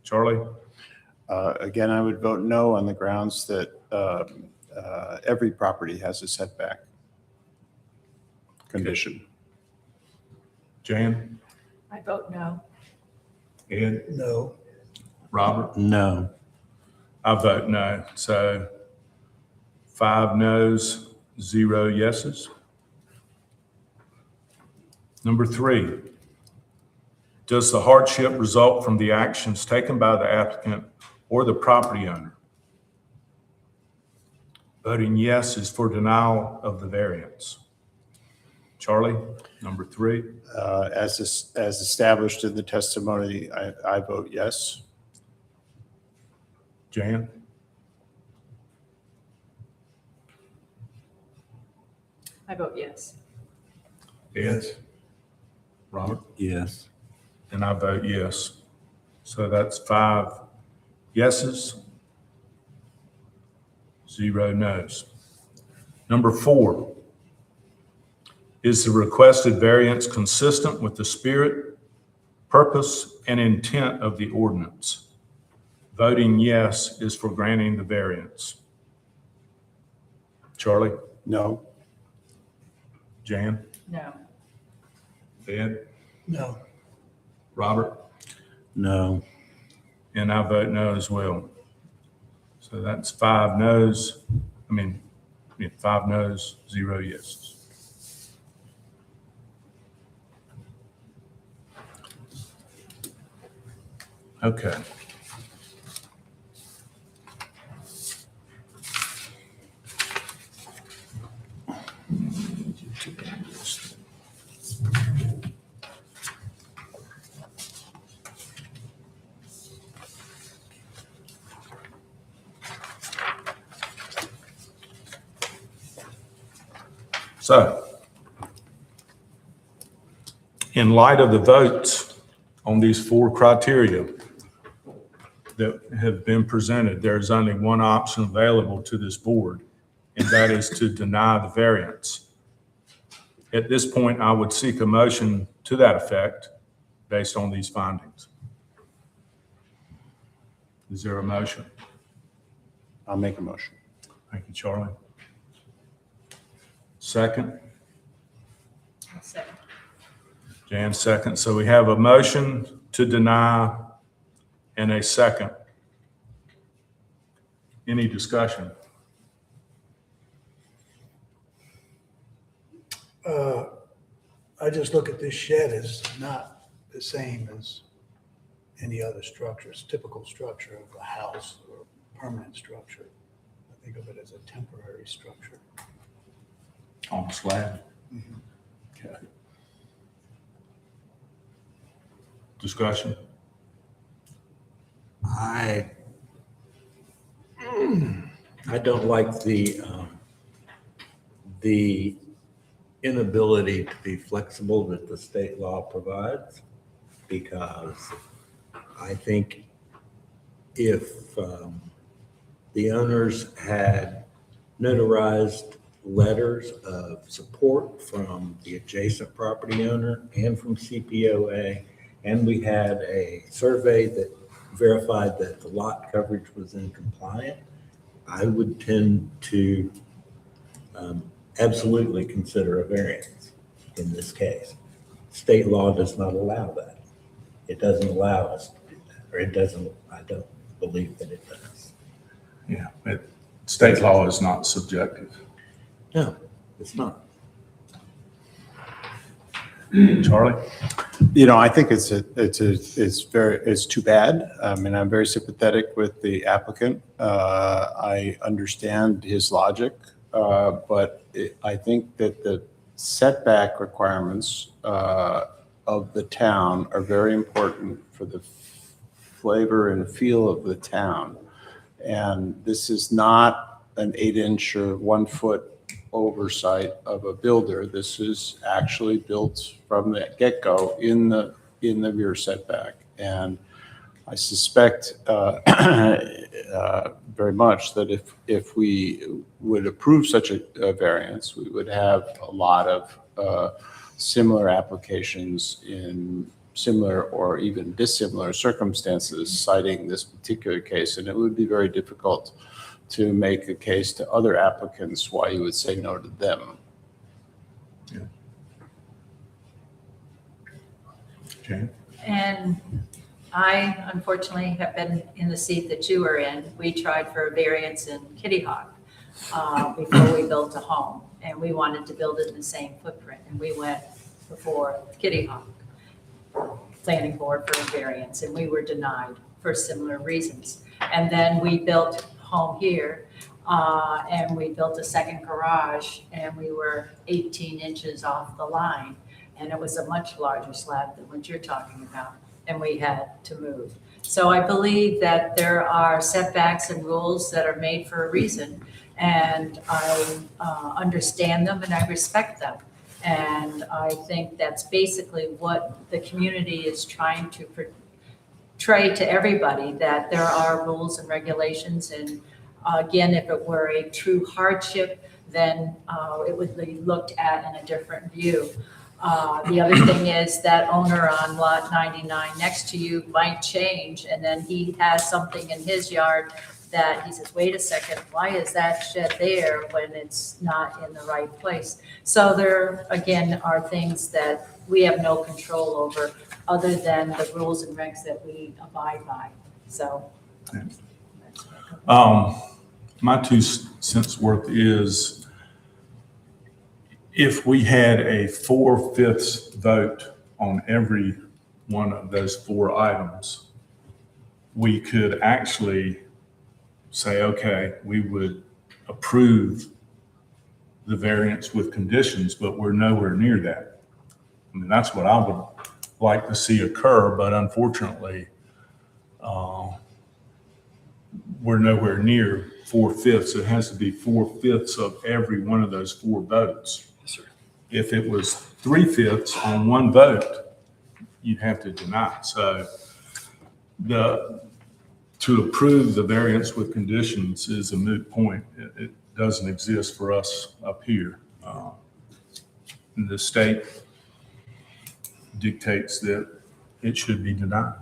Charlie? Again, I would vote no on the grounds that every property has a setback condition. Jan? I vote no. Ed? No. Robert? No. I vote no. So 5 noes, 0 yeses. Number 3, does the hardship result from the actions taken by the applicant or the property owner? Voting yes is for denial of the variance. Charlie, number 3. As established in the testimony, I vote yes. Jan? I vote yes. Ed? Robert? Yes. And I vote yes. So that's 5 yeses, 0 noes. Number 4, is the requested variance consistent with the spirit, purpose, and intent of the ordinance? Voting yes is for granting the variance. Charlie, No. Jan, No. Ed, No. Robert, No. and I vote no as well. So that's 5 no's, 5 no's, 0 yeses. Okay. So, in light of the votes on these 4 criteria that have been presented, there is only one option available to this board, and that is to deny the variance. At this point, I would seek a motion to that effect based on these findings. Is there a motion? I'll make a motion. Thank you, Charlie. Second? I'll second. Jan, second. So we have a motion to deny and a second. Any discussion? I just look at this shed as not the same as any other structures, typical structure of a house or permanent structure. I think of it as a temporary structure. On the slab? Okay. Discussion? I don't like the inability to be flexible that the state law provides, because I think if the owners had notarized letters of support from the adjacent property owner and from CPOA, and we had a survey that verified that the lot coverage was in compliant, I would tend to absolutely consider a variance in this case. State law does not allow that. It doesn't allow us to do that, or it doesn't, I don't believe that it does. Yeah. State law is not subjective. No, it's not. Charlie? I think it's too bad. I mean, I'm very sympathetic with the applicant. I understand his logic, but I think that the setback requirements of the town are very important for the flavor and feel of the town. And this is not an 8-inch or 1-foot oversight of a builder. This is actually built from the get-go in the rear setback. And I suspect very much that if we would approve such a variance, we would have a lot of similar applications in similar or even dissimilar circumstances citing this particular case. And it would be very difficult to make a case to other applicants why you would say no to them. Jan? And I unfortunately have been in the seat that you were in. We tried for a variance in Kitty Hawk before we built a home, and we wanted to build it in the same footprint. And we went before Kitty Hawk Planning Board for a variance, and we were denied for similar reasons. And then we built home here, and we built a second garage, and we were 18 inches off the line. And it was a much larger slab than what you're talking about, and we had to move. So I believe that there are setbacks and rules that are made for a reason, and I understand them and I respect them. And I think that's basically what the community is trying to portray to everybody, that there are rules and regulations. And again, if it were a true hardship, then it would be looked at in a different view. The other thing is that owner on lot 99 next to you might change, and then he has something in his yard that he says, wait a second, why is that shed there when it's not in the right place? So there, again, are things that we have no control over other than the rules and regs that we abide by. So. My 2 cents worth is if we had a 4/5 vote on every one of those 4 items, we could actually say, okay, we would approve the variance with conditions, but we're nowhere near that. I mean, that's what I would like to see occur, but unfortunately, we're nowhere near 4/5. It has to be 4/5 of every one of those 4 votes. Yes, sir. If it was 3/5 on one vote, you'd have to deny. So to approve the variance with conditions is a moot point. It doesn't exist for us up here. And the state dictates that it should be denied.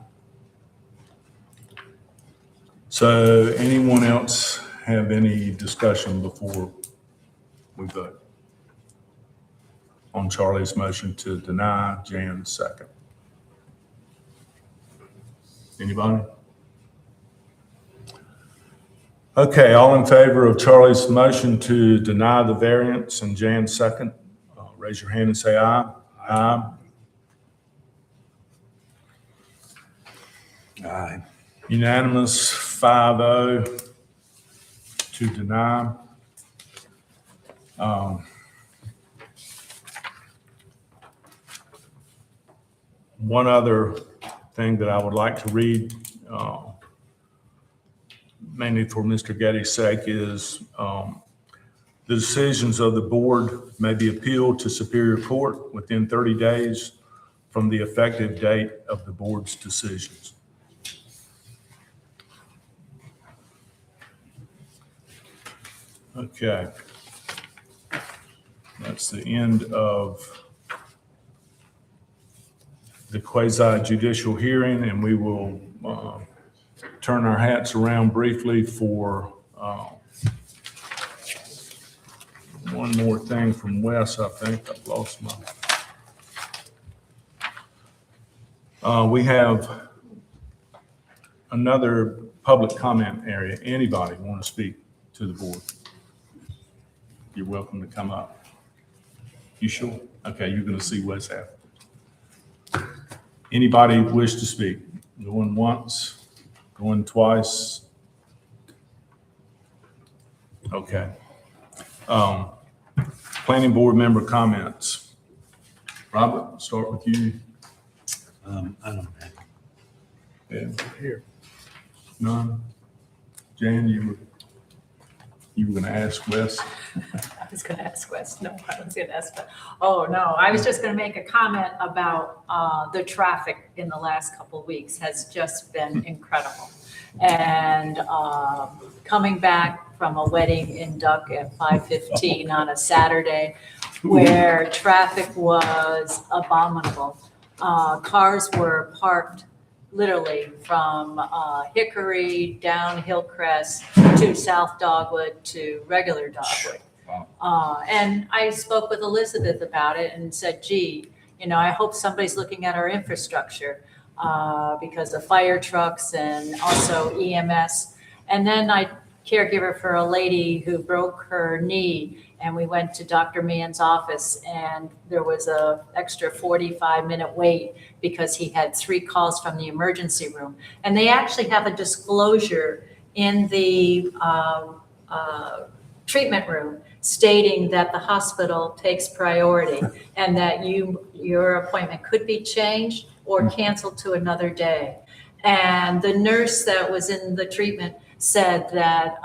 So anyone else have any discussion before we vote on Charlie's motion to deny, Jan's second? Anybody? Okay, all in favor of Charlie's motion to deny the variance and Jan's second, raise your hand and say aye. Aye. Aye. Unanimous, 5-0 to deny. One other thing that I would like to read, mainly for Mr. Getty's sake, is the decisions of the board may be appealed to Superior Court within 30 days from the effective date of the board's decisions. Okay. That's the end of the quasi judicial hearing, and we will turn our hats around briefly for one more thing from Wes. I think I've lost my. We have another public comment area. Anybody want to speak to the board? You're welcome to come up. You sure? Okay, you're going to see Wes after. Anybody wish to speak? Going once, going twice? Okay. Planning board member comments. Robert, start with you. I don't have. Yeah, Here. none? Jan, you were going to ask Wes? I was going to ask Wes. No, I was going to ask. Oh, no. I was just going to make a comment about the traffic in the last couple of weeks has just been incredible. And coming back from a wedding in Duck at 5:15 on a Saturday where traffic was abominable. Cars were parked literally from Hickory down Hillcrest to South Dogwood to regular Dogwood. And I spoke with Elizabeth about it and said, gee, I hope somebody's looking at our infrastructure because of fire trucks and also EMS. And then I caregiver for a lady who broke her knee, and we went to Dr. Mann's office, and there was a extra 45-minute wait because he had 3 calls from the emergency room. And they actually have a disclosure in the treatment room stating that the hospital takes priority and that your appointment could be changed or canceled to another day. And the nurse that was in the treatment said that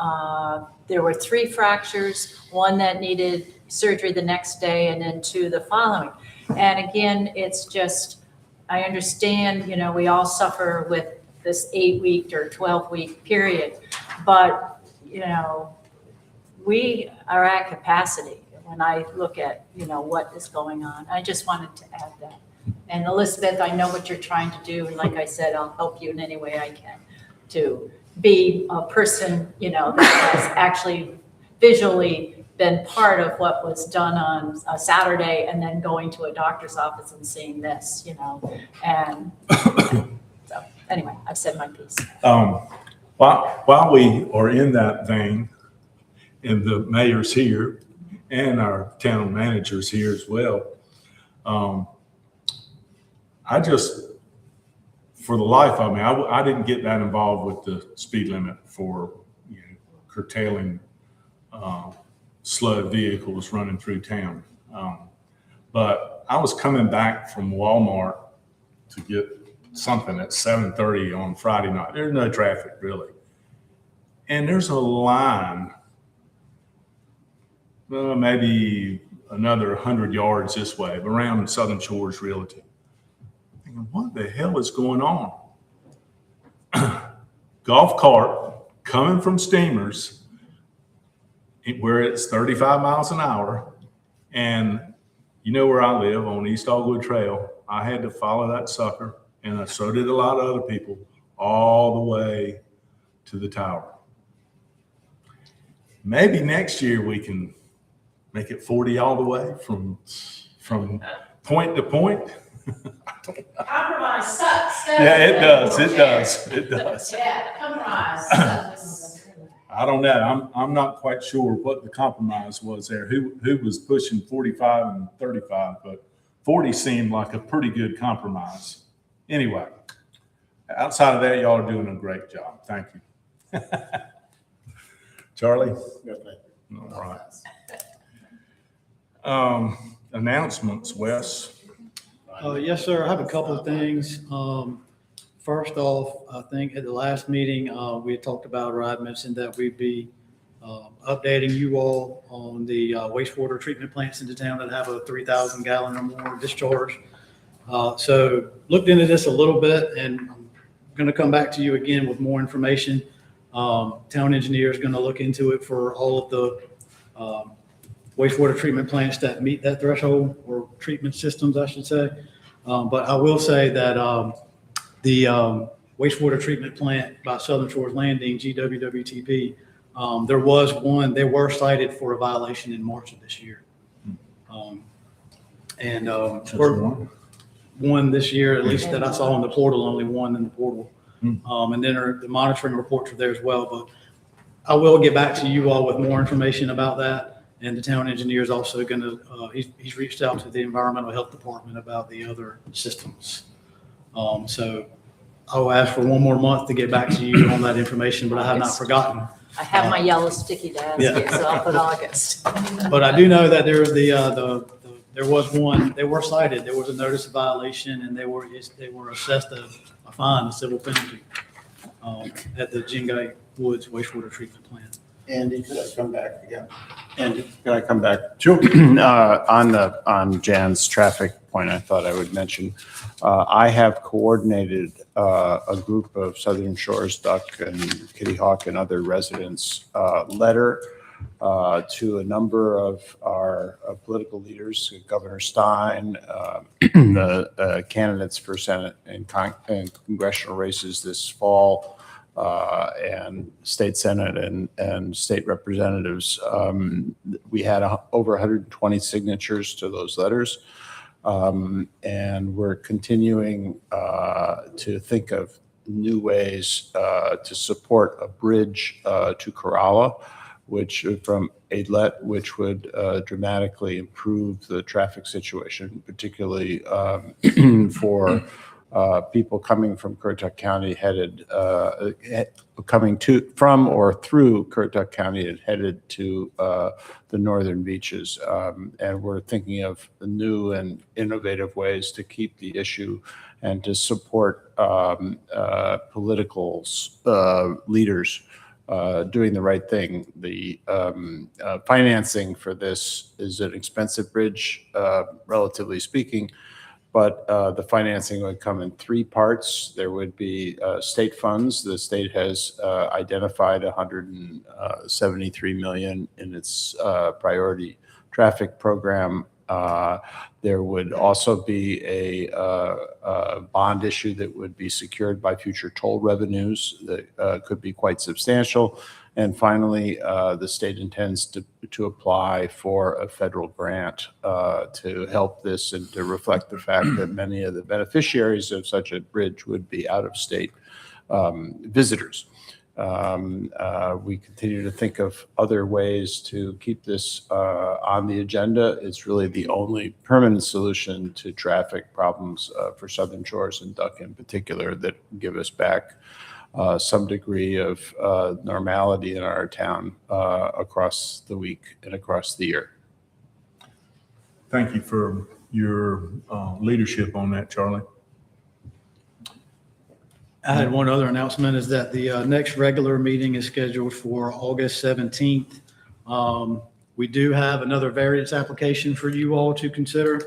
there were 3 fractures, 1 that needed surgery the next day, and then 2 the following. And again, it's just, I understand, we all suffer with this 8-week or 12-week period, but, we are at capacity when I look at, what is going on. I just wanted to add that. And Elizabeth, I know what you're trying to do, and like I said, I'll help you in any way I can to be a person, that has actually visually been part of what was done on a Saturday and then going to a doctor's office and seeing this, and so anyway, I've said my piece. While we are in that vein, and the mayor's here, and our town manager's here as well, I just, for the life of me, I didn't get that involved with the speed limit for curtailing slowed vehicles running through town. But I was coming back from Walmart to get something at 7:30 on Friday night. There's no traffic really. And there's a line, maybe another 100 yards this way, around Southern Shores Realty. Thinking, what the hell is going on? Golf cart coming from Steamers, where it's 35 miles an hour. And where I live on East Dogwood Trail, I had to follow that sucker, and so did a lot of other people, all the way to the tower. Maybe next year we can make it 40 all the way from point to point. Compromise sucks. Yeah, it does. Yeah, compromise sucks. I don't know. I'm not quite sure what the compromise was there. Who was pushing 45 and 35, but 40 seemed like a pretty good compromise. Anyway, outside of that, y'all are doing a great job. Thank you. Charlie? All right. Announcements, Wes. Yes, sir. I have a couple of things. First off, I think at the last meeting, we had talked about, or I mentioned that we'd be updating you all on the wastewater treatment plants in the town that have a 3,000 gallon or more discharge. So looked into this a little bit, and I'm going to come back to you again with more information. Town engineer is going to look into it for all of the wastewater treatment plants that meet that threshold, or treatment systems, I should say. But I will say that the wastewater treatment plant by Southern Shores Landing, GWWTP, they were cited for a violation in March of this year. We're one this year, at least that I saw in the portal, only one in the portal. And then the monitoring reports are there as well. But I will get back to you all with more information about that. And the town engineer is also going to, he's reached out to the environmental health department about the other systems. So I'll ask for one more month to get back to you on that information, but I have not forgotten. I have my yellow sticky to ask you, so I'll put August. But I do know that there was there was one, they were cited, there was a notice of violation, and they were assessed a fine, a civil penalty at the Jingay Woods wastewater treatment plant. Andy, could I come back again? Andy, could I come back? Sure. On Jan's traffic point, I thought I would mention, I have coordinated a group of Southern Shores Duck and Kitty Hawk and other residents letter to a number of our political leaders, Governor Stein, the candidates for Senate and congressional races this fall, and state Senate and state representatives. We had over 120 signatures to those letters. And we're continuing to think of new ways to support a bridge to Corolla, from Aidlet, which would dramatically improve the traffic situation, particularly for people coming from Currituck County coming from or through Currituck County and headed to the northern beaches. And we're thinking of new and innovative ways to keep the issue and to support political leaders doing the right thing. The financing for this is an expensive bridge, relatively speaking, but the financing would come in three parts. There would be state funds. The state has identified $173 million in its priority traffic program There would also be a bond issue that would be secured by future toll revenues that could be quite substantial. And finally, the state intends to apply for a federal grant to help this and to reflect the fact that many of the beneficiaries of such a bridge would be out-of-state visitors. We continue to think of other ways to keep this on the agenda. It's really the only permanent solution to traffic problems for Southern Shores and Duck in particular that give us back some degree of normality in our town across the week and across the year. Thank you for your leadership on that, Charlie. I had one other announcement, is that the next regular meeting is scheduled for August 17th. We do have another variance application for you all to consider.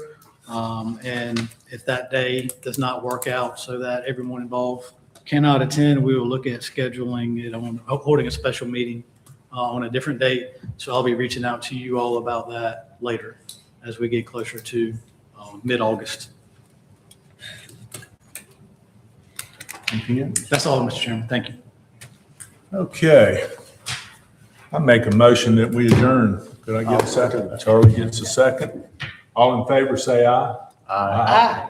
And if that day does not work out so that everyone involved cannot attend, we will look at scheduling it on, holding a special meeting on a different date. So I'll be reaching out to you all about that later as we get closer to mid-August. Anything else? That's all, Mr. Chairman. Thank you. Okay. I make a motion that we adjourn. Could I get a second? Charlie gets a second. All in favor, say aye. Aye.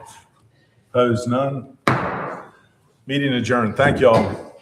Opposed, none. Meeting adjourned. Thank you all.